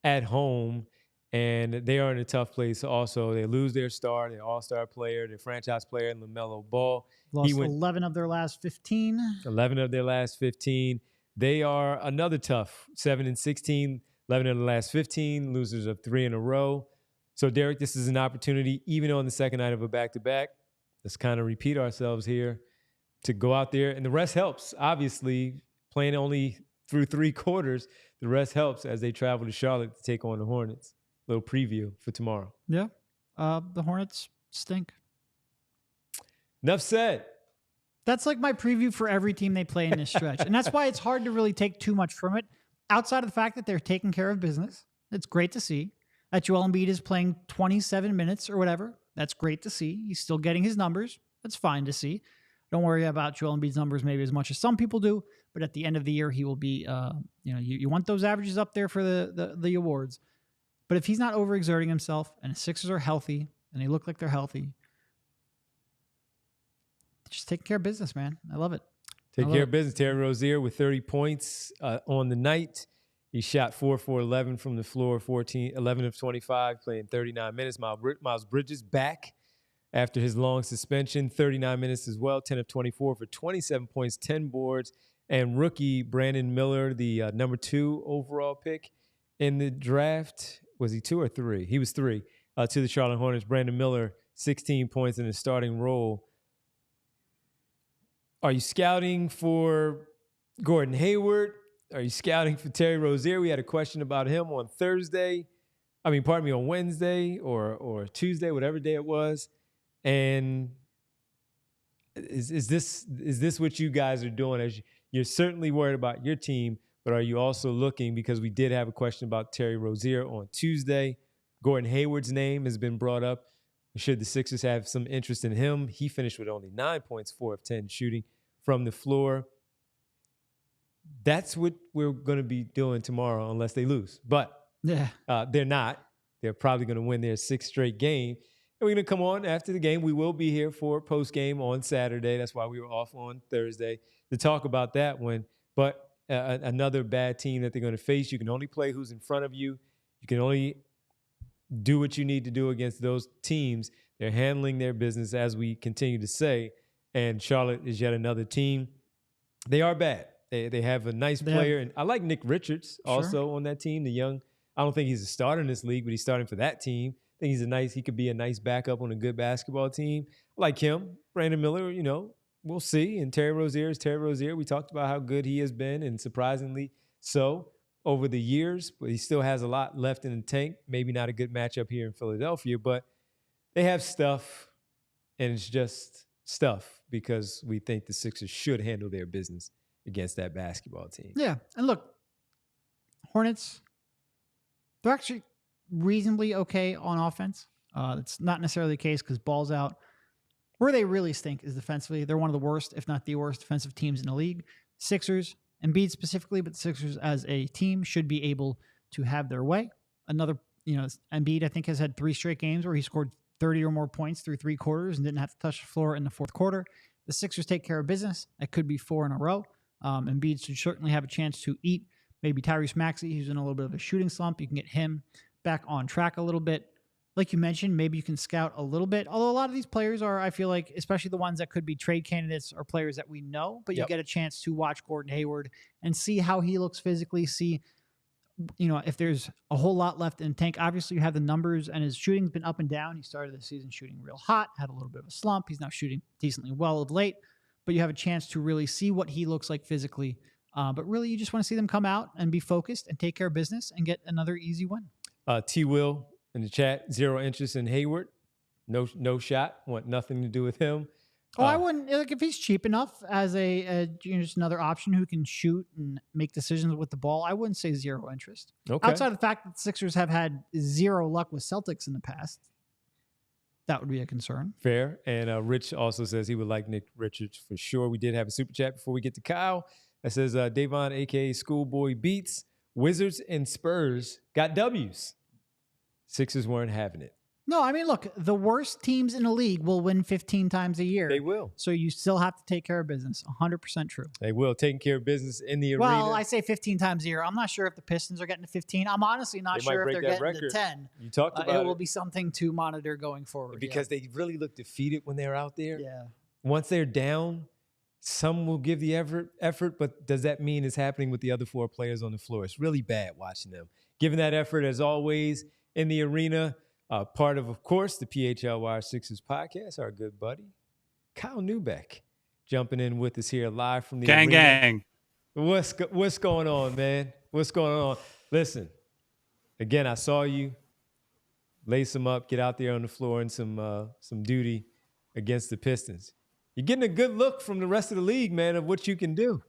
at home. And they are in a tough place also. They lose their star, their all-star player, their franchise player, LaMelo Ball. Lost 11 of their last 15. 11 of their last 15. They are another tough 7-16, 11 of the last 15, losers of 3 in a row. So, Derek, this is an opportunity, even on the second night of a back-to-back, let's kind of repeat ourselves here, to go out there. And the rest helps, obviously, playing only through 3 quarters. The rest helps as they travel to Charlotte to take on the Hornets. Little preview for tomorrow. Yeah. The Hornets stink. Enough said. That's like my preview for every team they play in this stretch. And that's why it's hard to really take too much from it. Outside of the fact that they're taking care of business, it's great to see. That Joel Embiid is playing 27 minutes or whatever. That's great to see. He's still getting his numbers. That's fine to see. Don't worry about Joel Embiid's numbers maybe as much as some people do. But at the end of the year, he will be, you want those averages up there for the awards. But if he's not overexerting himself and the Sixers are healthy and they look like they're healthy, just taking care of business, man. I love it. Take care of business. Terry Rozier with 30 points on the night. He shot 4 for 11 from the floor, 11 of 25, playing 39 minutes. Miles Bridges back after his long suspension, 39 minutes as well, 10 of 24 for 27 points, 10 boards. And rookie Brandon Miller, the number 2 overall pick in the draft. Was he 2 or 3? He was 3 to the Charlotte Hornets. Brandon Miller, 16 points in the starting role. Are you scouting for Gordon Hayward? Are you scouting for Terry Rozier? We had a question about him on Wednesday or Tuesday, whatever day it was. And is this what you guys are doing? As you're certainly worried about your team, but are you also looking, because we did have a question about Terry Rozier on Tuesday. Gordon Hayward's name has been brought up. Should the Sixers have some interest in him? He finished with only 9 points, 4 of 10 shooting from the floor. That's what we're going to be doing tomorrow unless they lose. But they're not. They're probably going to win their 6th straight game. And we're going to come on after the game. We will be here for post-game on Saturday. That's why we were off on Thursday to talk about that one. But another bad team that they're going to face. You can only play who's in front of you. You can only do what you need to do against those teams. They're handling their business, as we continue to say. And Charlotte is yet another team. They are bad. They have a nice player. And I like Nick Richards also on that team. I don't think he's a starter in this league, but he's starting for that team. I think he could be a nice backup on a good basketball team. I like him. Brandon Miller, we'll see. And Terry Rozier is Terry Rozier. We talked about how good he has been, and surprisingly so, over the years. But he still has a lot left in the tank. Maybe not a good matchup here in Philadelphia, but they have stuff, and it's just stuff because we think the Sixers should handle their business against that basketball team. Yeah. And look, Hornets, they're actually reasonably okay on offense. It's not necessarily the case because ball's out. Where they really stink is defensively. They're one of the worst, if not the worst, defensive teams in the league. Sixers, Embiid specifically, but the Sixers as a team should be able to have their way. Embiid, I think, has had 3 straight games where he scored 30 or more points through 3 quarters and didn't have to touch the floor in the 4th quarter. The Sixers take care of business. It could be 4 in a row. Embiid should certainly have a chance to eat. Maybe Tyrese Maxey, who's in a little bit of a shooting slump. You can get him back on track a little bit. Like you mentioned, maybe you can scout a little bit. Although a lot of these players are, I feel like, especially the ones that could be trade candidates, are players that we know. But you get a chance to watch Gordon Hayward and see how he looks physically, see if there's a whole lot left in the tank. Obviously, you have the numbers, and his shooting's been up and down. He started the season shooting real hot, had a little bit of a slump. He's now shooting decently well of late. But you have a chance to really see what he looks like physically. But really, you just want to see them come out and be focused and take care of business and get another easy win. T. Will in the chat, 0 interest in Hayward. No shot. Want nothing to do with him. I wouldn't, if he's cheap enough as just another option who can shoot and make decisions with the ball, I wouldn't say 0 interest. Okay. Outside of the fact that the Sixers have had 0 luck with Celtics in the past, that would be a concern. Fair. And Rich also says he would like Nick Richards for sure. We did have a super chat before we get to Kyle. That says Davon, a.k.a. Schoolboy Beats, Wizards and Spurs got W's. Sixers weren't having it. No, I mean, look, the worst teams in the league will win 15 times a year. They will. So you still have to take care of business. 100% true. They will. Taking care of business in the arena. Well, I say 15 times a year. I'm not sure if the Pistons are getting to 15. I'm honestly not sure if they're getting to 10. You talked about it. It will be something to monitor going forward. Because they really look defeated when they're out there. Yeah. Once they're down, some will give the effort, but does that mean it's happening with the other 4 players on the floor? It's really bad watching them. Giving that effort, as always, in the arena. Part of course, the PHLY Sixers podcast, our good buddy, Kyle Newbeck, jumping in with us here live from the arena. Gang. What's going on, man? What's going on? Listen, again, I saw you. Lace them up, get out there on the floor in some duty against the Pistons. You're getting a good look from the rest of the league, man, of what you can do.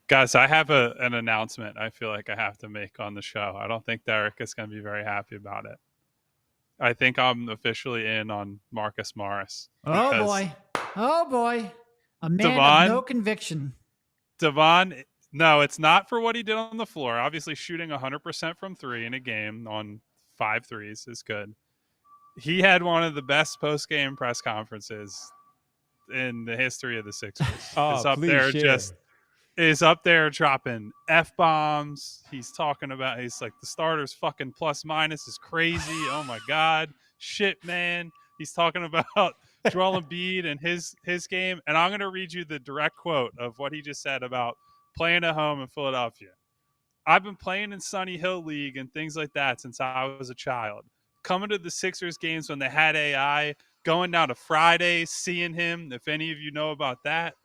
Guys, I have an announcement I feel like I have to make on the show. I don't think Derek is going to be very happy about it. I think I'm officially in on Marcus Morris. Oh, boy. A man of no conviction. Devon, no, it's not for what he did on the floor. Obviously, shooting 100% from 3 in a game on 5 threes is good. He had one of the best post-game press conferences in the history of the Sixers. Oh, it's up please there share. just is up there dropping F-bombs. He's talking about, he's like, the starters fucking plus minus is crazy. Oh my God. Shit, man. He's talking about Joel Embiid and his game. And I'm going to read you the direct quote of what he just said about playing at home in Philadelphia. I've been playing in Sunny Hill League and things like that since I was a child. Coming to the Sixers games when they had AI, going down to Friday, seeing him, if any of you know about that.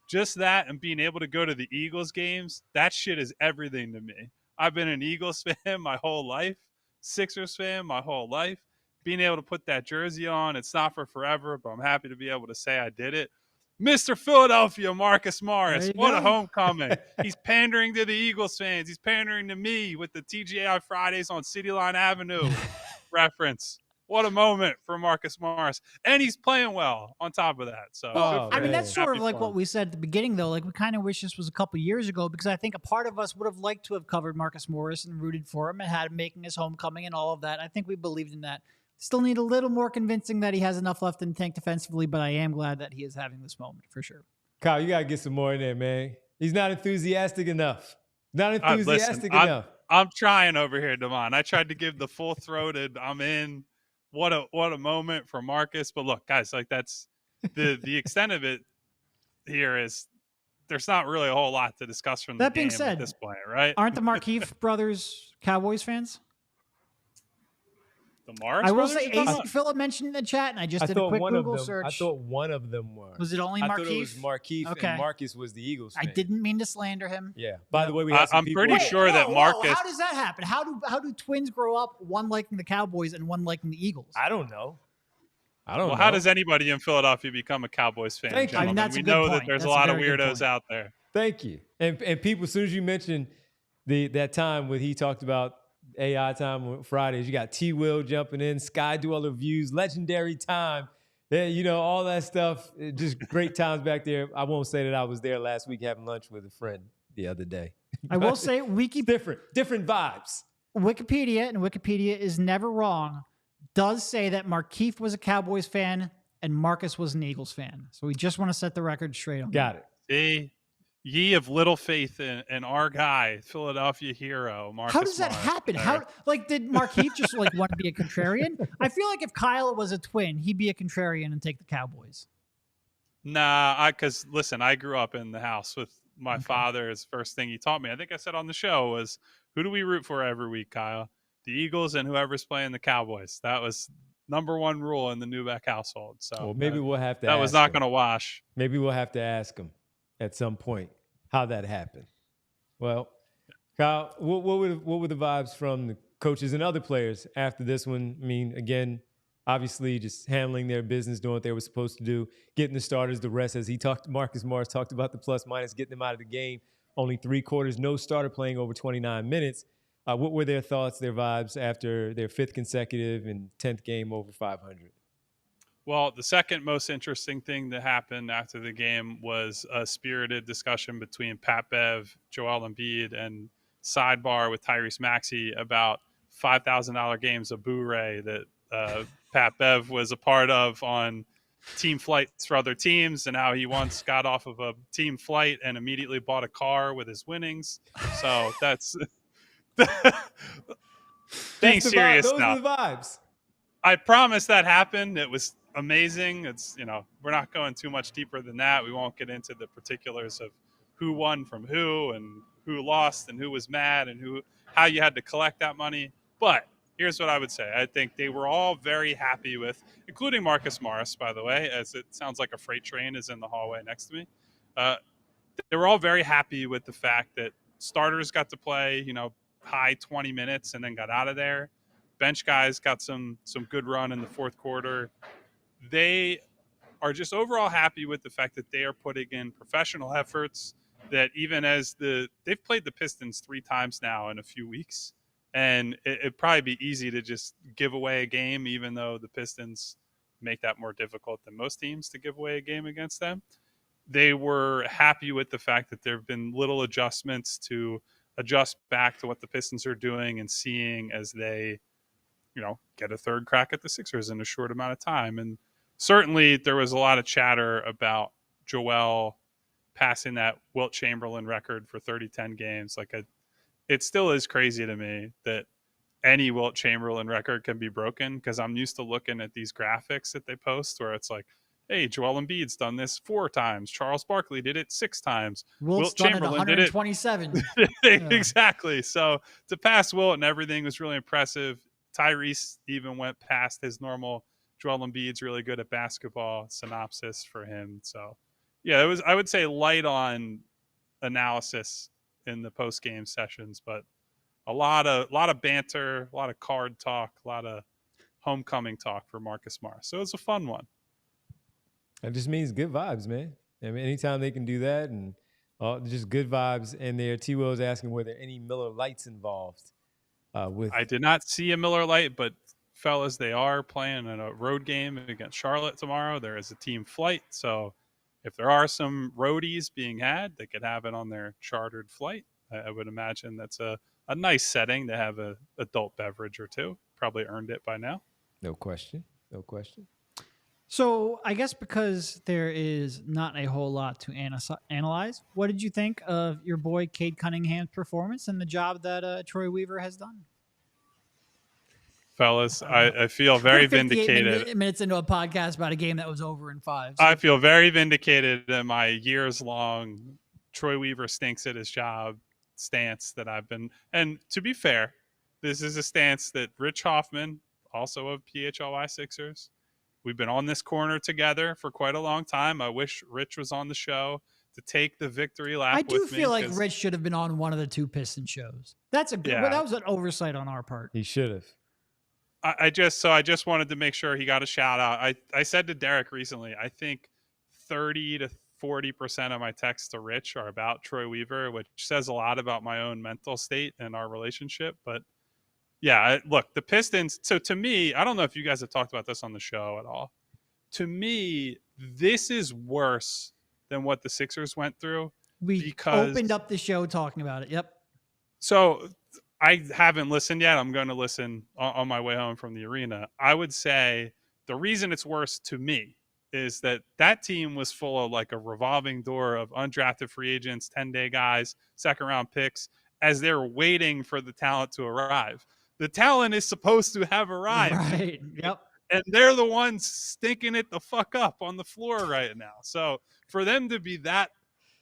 Just that and being able to go to the Eagles games, that shit is everything to me. I've been an Eagles fan my whole life, Sixers fan my whole life. Being able to put that jersey on, it's not for forever, but I'm happy to be able to say I did it. Mr. Philadelphia, Marcus Morris. What a homecoming. He's pandering to the Eagles fans. He's pandering to me with the TGI Fridays on City Line Avenue reference. What a moment for Marcus Morris. And he's playing well on top of that. So, I mean, that's sort Happy of like for what him. we said at the beginning, though. Like, we kind of wish this was a couple years ago because I think a part of us would have liked to have covered Marcus Morris and rooted for him and had him making his homecoming and all of that. I think we believed in that. Still need a little more convincing that he has enough left in the tank defensively, but I am glad that he is having this moment for sure. Kyle, you got to get some more in there, man. He's not enthusiastic enough. Not enthusiastic Listen, enough. I'm trying over here, Devon. I tried to give the full-throated, I'm in. What a moment for Marcus. But look, guys, like that's the extent of it here is there's not really a whole lot to discuss from the That being game said, at this point, right? Aren't the Markeefe brothers Cowboys fans? The Morris I will brothers say, you're talking AC about? Phillip mentioned in the chat, and I just I did a thought quick one of Google them. search. I thought one of them were. Was it only I Markeefe? thought it was Markeefe Okay. and Marcus was the Eagles fan. I didn't mean to slander him. Yeah. By the way, we had some I'm people. pretty Wait, sure that Marcus. How does that happen? How do twins grow up, one liking the Cowboys and one liking the Eagles? I don't know. I don't know. How does anybody in Philadelphia become a Cowboys fan? Thank you. I mean, Gentlemen? that's a We good know that point. there's That's a a lot of very good weirdos point. out there. Thank you. And people, as soon as you mentioned that time when he talked about AI time on Fridays, you got T. Will jumping in, Sky Dweller views, legendary time. Yeah, you know, all that stuff. Just great times back there. I won't say that I was there last week having lunch with a friend the other day. I will say different vibes. Wikipedia, and Wikipedia is never wrong, does say that Markeefe was a Cowboys fan and Marcus was an Eagles fan. So we just want to set the record straight on Got that. it. Ye of little faith in our guy, Philadelphia hero, Marcus How does that Morris. happen? How did Markeefe just want to be a contrarian? I feel like if Kyle was a twin, he'd be a contrarian and take the Cowboys. Nah, because listen, I grew up in the house with my father. His first thing he taught me, I think I said on the show, was who do we root for every week, Kyle? The Eagles and whoever's playing the Cowboys. That was number one rule in the Newbeck household. So Well, maybe we'll have to. That was not going to wash. Maybe we'll have to ask him at some point how that happened. Well, Kyle, what were the vibes from the coaches and other players after this one? I mean, again, obviously just handling their business, doing what they were supposed to do, getting the starters the rest. As Marcus Morris talked about the plus minus, getting them out of the game. Only 3 quarters, no starter playing over 29 minutes. What were their thoughts, their vibes after their 5th consecutive and 10th game over 500? Well, the second most interesting thing that happened after the game was a spirited discussion between Pat Bev, Joel Embiid, and sidebar with Tyrese Maxey about $5,000 games of Boo-ray that Pat Bev was a part of on team flights for other teams, and how he once got off of a team flight and immediately bought a car with his winnings. So that's being serious Those now. are the vibes. I promise that happened. It was amazing. It's, we're not going too much deeper than that. We won't get into the particulars of who won from who and who lost and who was mad and how you had to collect that money. But here's what I would say. I think they were all very happy with, including Marcus Morris, by the way, as it sounds like a freight train is in the hallway next to me. They were all very happy with the fact that starters got to play, high 20 minutes and then got out of there. Bench guys got some good run in the 4th quarter. They are just overall happy with the fact that they are putting in professional efforts, that even as they've played the Pistons 3 times now in a few weeks, and it'd probably be easy to just give away a game, even though the Pistons make that more difficult than most teams to give away a game against them. They were happy with the fact that there have been little adjustments to adjust back to what the Pistons are doing and seeing as they, get a 3rd crack at the Sixers in a short amount of time. And certainly there was a lot of chatter about Joel passing that Wilt Chamberlain record for 30-10 games. It still is crazy to me that any Wilt Chamberlain record can be broken, because I'm used to looking at these graphics that they post where it's like, hey, Joel Embiid's done this 4 times. Charles Barkley did it 6 times. Wilt's Wilt Chamberlain did it 127. exactly. So to pass Wilt and everything was really impressive. Tyrese even went past his normal. Joel Embiid's really good at basketball synopsis for him. So yeah, it was, I would say, light on analysis in the post game sessions, but a lot of banter, a lot of card talk, a lot of homecoming talk for Marcus Smart. So it's a fun one. That just means good vibes, man. I mean, anytime they can do that, and just good vibes in there. T. Will's asking were there any Miller Lights involved. I did not see a Miller Lite, but fellas, they are playing in a road game against Charlotte tomorrow. There is a team flight, so if there are some roadies being had, they could have it on their chartered flight. I would imagine that's a nice setting to have a adult beverage or two. Probably earned it by now. No question. No question. So I guess because there is not a whole lot to analyze, what did you think of your boy Cade Cunningham's performance and the job that Troy Weaver has done? Fellas, I feel very vindicated. Minutes into a podcast about a game that was over in 5. So. I feel very vindicated in my years-long Troy Weaver stinks at his job stance that I've been. And to be fair, this is a stance that Rich Hoffman, also of PHLY Sixers, we've been on this corner together for quite a long time. I wish Rich was on the show to take the victory lap with me. I do feel like Rich should have been on one of the 2 Piston shows. That's a good. Yeah. Well, that was an oversight on our part. He should have. I just wanted to make sure he got a shout out. I said to Derek recently, I think 30 to 40% of my texts to Rich are about Troy Weaver, which says a lot about my own mental state and our relationship. But yeah, look, the Pistons. So to me, I don't know if you guys have talked about this on the show at all. To me, this is worse than what the Sixers went through. We opened up the show talking about it. Yep. So I haven't listened yet. I'm going to listen on my way home from the arena. I would say the reason it's worse to me is that team was full of like a revolving door of undrafted free agents, 10-day guys, second-round picks, as they're waiting for the talent to arrive. The talent is supposed to have arrived. Right. Yep. And they're the ones stinking it the fuck up on the floor right now. So for them to be that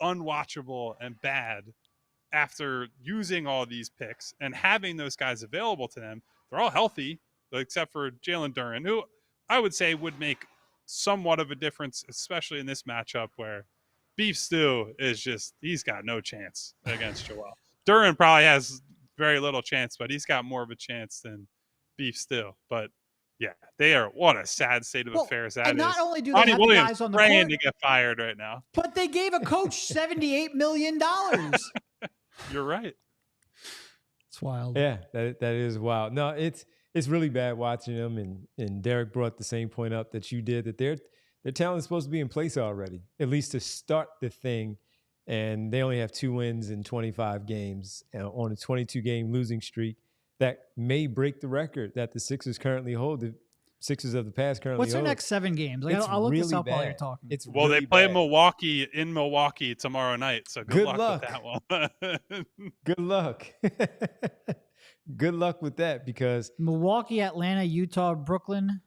unwatchable and bad after using all these picks and having those guys available to them, they're all healthy, except for Jalen Duren, who I would say would make somewhat of a difference, especially in this matchup where Beef Stew is just, he's got no chance against Joel. Duren probably has very little chance, but he's got more of a chance than Beef Stew. But yeah, they are, what a sad state of affairs that and is. Not only do they have the guys on the praying court to get fired right now, but they gave a coach $78 million. You're right. It's wild. Yeah, that is wild. No, it's really bad watching them. And Derek brought the same point up that you did, that their talent is supposed to be in place already, at least to start the thing. And they only have 2 wins in 25 games on a 22-game losing streak that may break the record that the Sixers currently hold. The Sixers of the past currently What's their hold. next 7 games? Like, I'll look this up while you're talking. It's well, really they play bad. Milwaukee in Milwaukee tomorrow night. So good luck with that one. Good luck. Good luck with that, because Milwaukee, Atlanta, Utah, Brooklyn,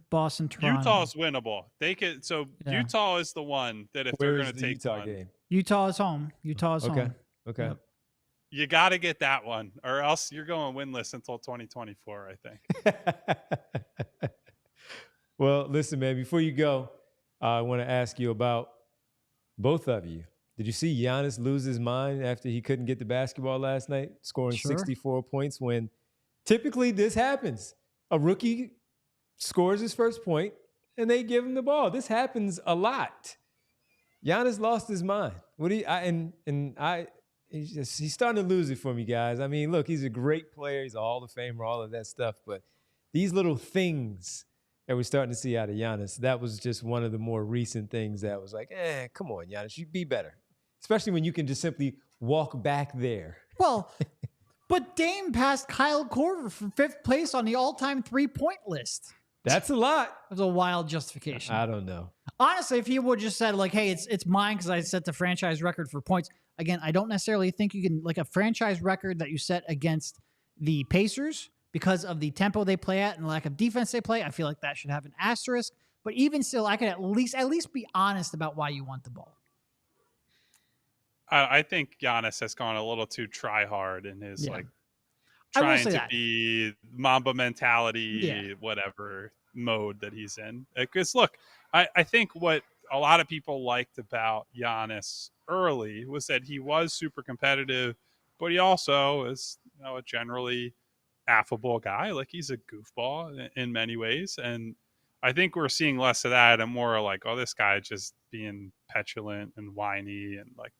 Boston, Toronto. Utah's winnable. They could. So yeah. Utah is the one that if Where they're going to take Utah one, game? Utah is home. Home. Okay. Yep. You got to get that one, or else you're going winless until 2024, I think. Well, listen, man, before you go, I want to ask you about both of you. Did you see Giannis lose his mind after he couldn't get the basketball last night, scoring 64 points, when typically this happens? A rookie scores his first point and they give him the ball. This happens a lot. Giannis lost his mind. He's starting to lose it for me, guys. I mean, look, he's a great player. He's a Hall of Famer, all of that stuff. But these little things that we're starting to see out of Giannis, that was just one of the more recent things that was like, come on, Giannis, you be better. Especially when you can just simply walk back there. Well, but Dame passed Kyle Korver for 5th place on the all-time 3-point list. That's a lot. It was a wild justification. I don't know. Honestly, if he would just said like, "Hey, it's mine because I set the franchise record for points." Again, I don't necessarily think you can like a franchise record that you set against the Pacers because of the tempo they play at and the lack of defense they play. I feel like that should have an asterisk. But even still, I could at least be honest about why you want the ball. I think Giannis has gone a little too try hard in his trying to be Mamba mentality, whatever mode that he's in. Because look, I think what a lot of people liked about Giannis early was that he was super competitive, but he also is a generally affable guy. Like he's a goofball in many ways. And I think we're seeing less of that and more like, oh, this guy just being petulant and whiny and like,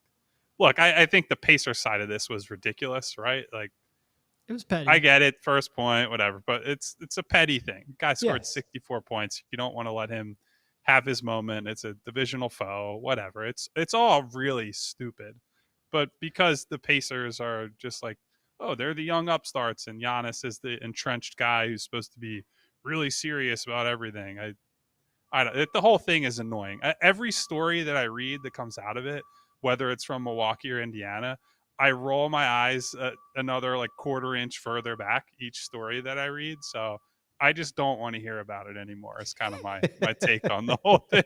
look, I think the Pacer side of this was ridiculous, right? Like, it was petty. I get it, first point, whatever, but it's a petty thing. Guy scored 64 points. You don't want to let him have his moment. It's a divisional foe, whatever. It's all really stupid. But because the Pacers are just like, oh, they're the young upstarts, and Giannis is the entrenched guy who's supposed to be really serious about everything. I don't. The whole thing is annoying. Every story that I read that comes out of it, whether it's from Milwaukee or Indiana, I roll my eyes another like quarter inch further back each story that I read. So I just don't want to hear about it anymore. It's kind of my take on the whole thing.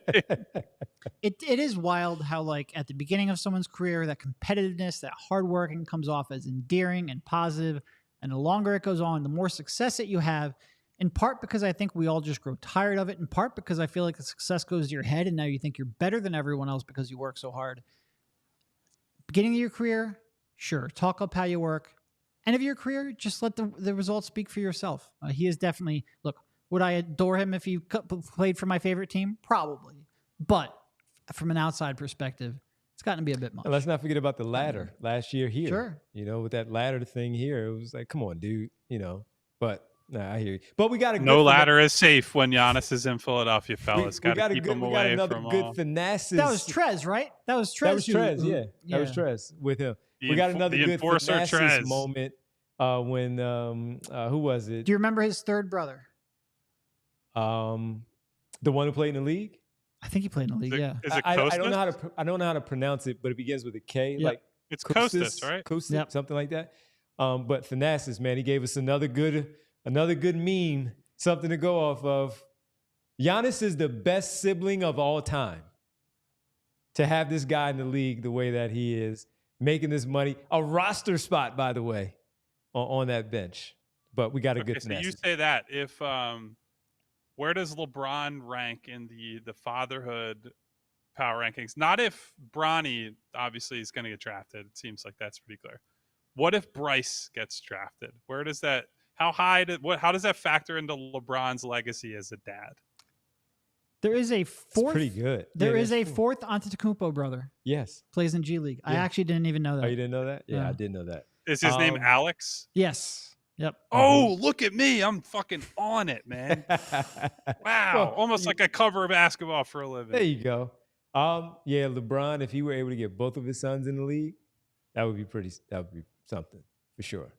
It is wild how like at the beginning of someone's career, that competitiveness, that hard working comes off as endearing and positive. And the longer it goes on, the more success that you have, in part because I think we all just grow tired of it, in part because I feel like the success goes to your head and now you think you're better than everyone else because you work so hard. Beginning of your career, sure, talk up how you work. End of your career, just let the results speak for yourself. He is definitely, look, would I adore him if he played for my favorite team? Probably. But from an outside perspective, it's gotten to be a bit much. And let's not forget about the ladder last year here. Sure. You know, with that ladder thing here, it was like, come on, dude, you know. But I hear you. But we got no ladder is safe when Giannis is in Philadelphia, fellas. Got to keep him away from good all. Finesses. That was Trez, right? That was Trez, yeah. That was Trez with him. We got another good Finesses moment when who was it? Do you remember his third brother? The one who played in the league? I think he played in the league. Is it I don't know how to pronounce it, but it begins with a K. Yep. Like it's Kostas, right? Kostas, yep. Something like that. But Finesses, man, he gave us another good meme, something to go off of. Giannis is the best sibling of all time. To have this guy in the league the way that he is, making this money, a roster spot, by the way, on that bench. But we got a good so Finesses. you say that if where does LeBron rank in the fatherhood power rankings? Not if Bronny obviously is going to get drafted. It seems like that's pretty clear. What if Bryce gets drafted? Where does that? How does that factor into LeBron's legacy as a dad? There is a fourth. It's pretty good. There is a fourth Antetokounmpo brother. Yes. Plays in G League. Yeah. I actually didn't even know that. Oh, you didn't know that? Yeah, I did know that. Is his name Alex? Yes. Yep. Oh, look at me. I'm fucking on it, man. Wow. Well, almost like I cover basketball for a living. There you go. Yeah, LeBron, if he were able to get both of his sons in the league, that would be something for sure.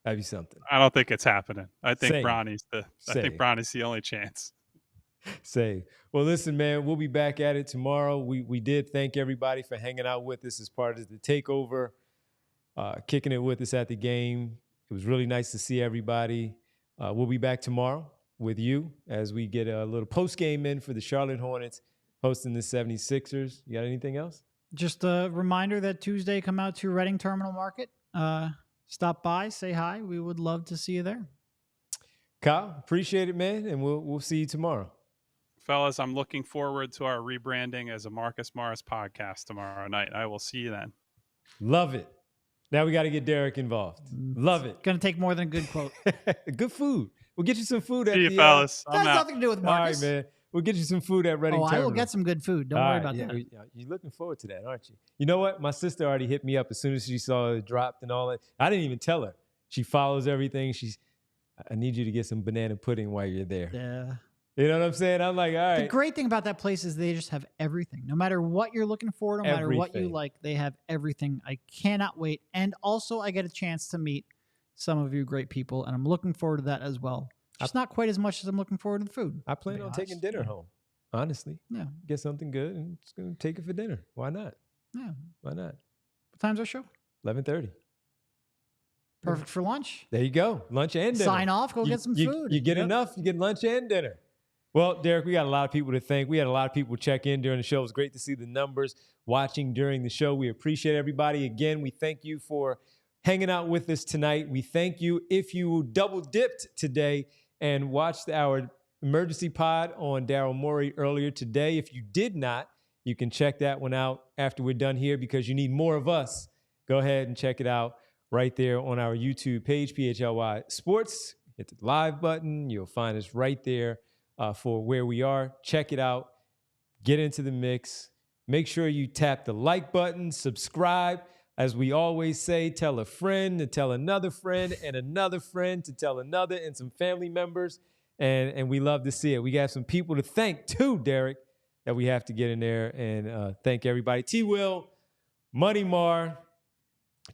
That'd be something. I don't think it's happening. I think Same. Bronny's the only chance. Say, well, listen, man, we'll be back at it tomorrow. We did thank everybody for hanging out with us as part of the takeover, kicking it with us at the game. It was really nice to see everybody. We'll be back tomorrow with you as we get a little post-game in for the Charlotte Hornets hosting the 76ers. You got anything else? Just a reminder that Tuesday, come out to Reading Terminal Market. Stop by, say hi. We would love to see you there. Kyle, appreciate it, man, and we'll see you tomorrow. Fellas, I'm looking forward to our rebranding as a Marcus Morris podcast tomorrow night. I will see you then. Love it. Now we got to get Derek involved. Love it. Going to take more than a good quote. Good food. We'll get you some food at See you, the fellas. That has nothing to do with Marcus. All right, man. We'll get you some food at Reading Terminal. I will get some good food. Don't worry about that. You're looking forward to that, aren't you? You know what? My sister already hit me up as soon as she saw it dropped and all that. I didn't even tell her. She follows everything. I need you to get some banana pudding while you're there. Yeah. You know what I'm saying? I'm like, all right. The great thing about that place is they just have everything. No matter what you're looking for, no matter what you like, they have everything. I cannot wait. And also, I get a chance to meet some of you great people, and I'm looking forward to that as well. Just not quite as much as I'm looking forward to the food. I plan on taking dinner home, honestly. Yeah. Get something good and just going to take it for dinner. Why not? Yeah. Why not? What time's our show? 11:30. Perfect for lunch. There you go. Lunch and dinner. Sign off. Go get some food. You get enough. You get lunch and dinner. Well, Derek, we got a lot of people to thank. We had a lot of people check in during the show. It was great to see the numbers watching during the show. We appreciate everybody. Again, we thank you for hanging out with us tonight. We thank you if you double dipped today and watched our emergency pod on Daryl Morey earlier today. If you did not, you can check that one out after we're done here because you need more of us. Go ahead and check it out right there on our YouTube page, PHLY Sports. Hit the live button. You'll find us right there for where we are. Check it out. Get into the mix. Make sure you tap the like button, subscribe. As we always say, tell a friend to tell another friend and another friend to tell another and some family members. And we love to see it. We got some people to thank too, Derek, that we have to get in there and thank everybody. T-Will, Money Mar,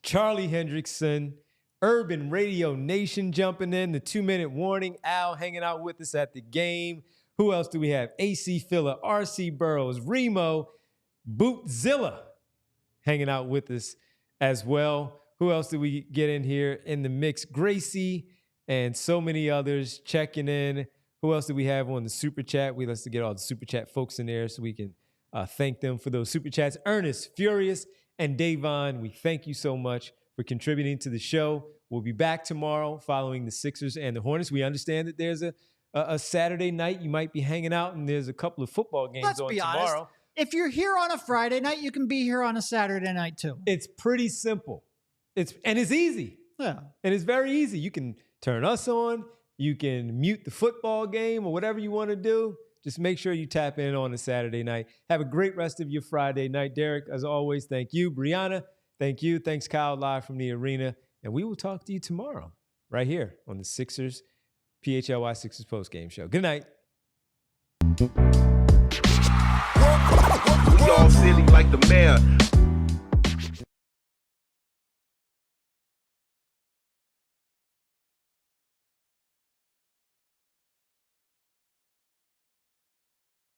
Charlie Hendrickson, Urban Radio Nation jumping in, the 2-minute warning, Al hanging out with us at the game. Who else do we have? AC Filler, RC Burrows, Remo, Bootzilla hanging out with us as well. Who else did we get in here in the mix? Gracie and so many others checking in. Who else do we have on the Super Chat? Let's get all the Super Chat folks in there so we can thank them for those Super Chats. Ernest, Furious, and Davon, we thank you so much for contributing to the show. We'll be back tomorrow following the Sixers and the Hornets. We understand that there's a Saturday night. You might be hanging out, and there's a couple of football games Let's on be tomorrow. honest. If you're here on a Friday night, you can be here on a Saturday night too. It's pretty simple. It's easy. Yeah. And it's very easy. You can turn us on. You can mute the football game or whatever you want to do. Just make sure you tap in on a Saturday night. Have a great rest of your Friday night. Derek, as always, thank you. Brianna, thank you. Thanks, Kyle, live from the arena. And we will talk to you tomorrow right here on the Sixers, PHLY Sixers postgame show. Good night. We all silly like the mayor.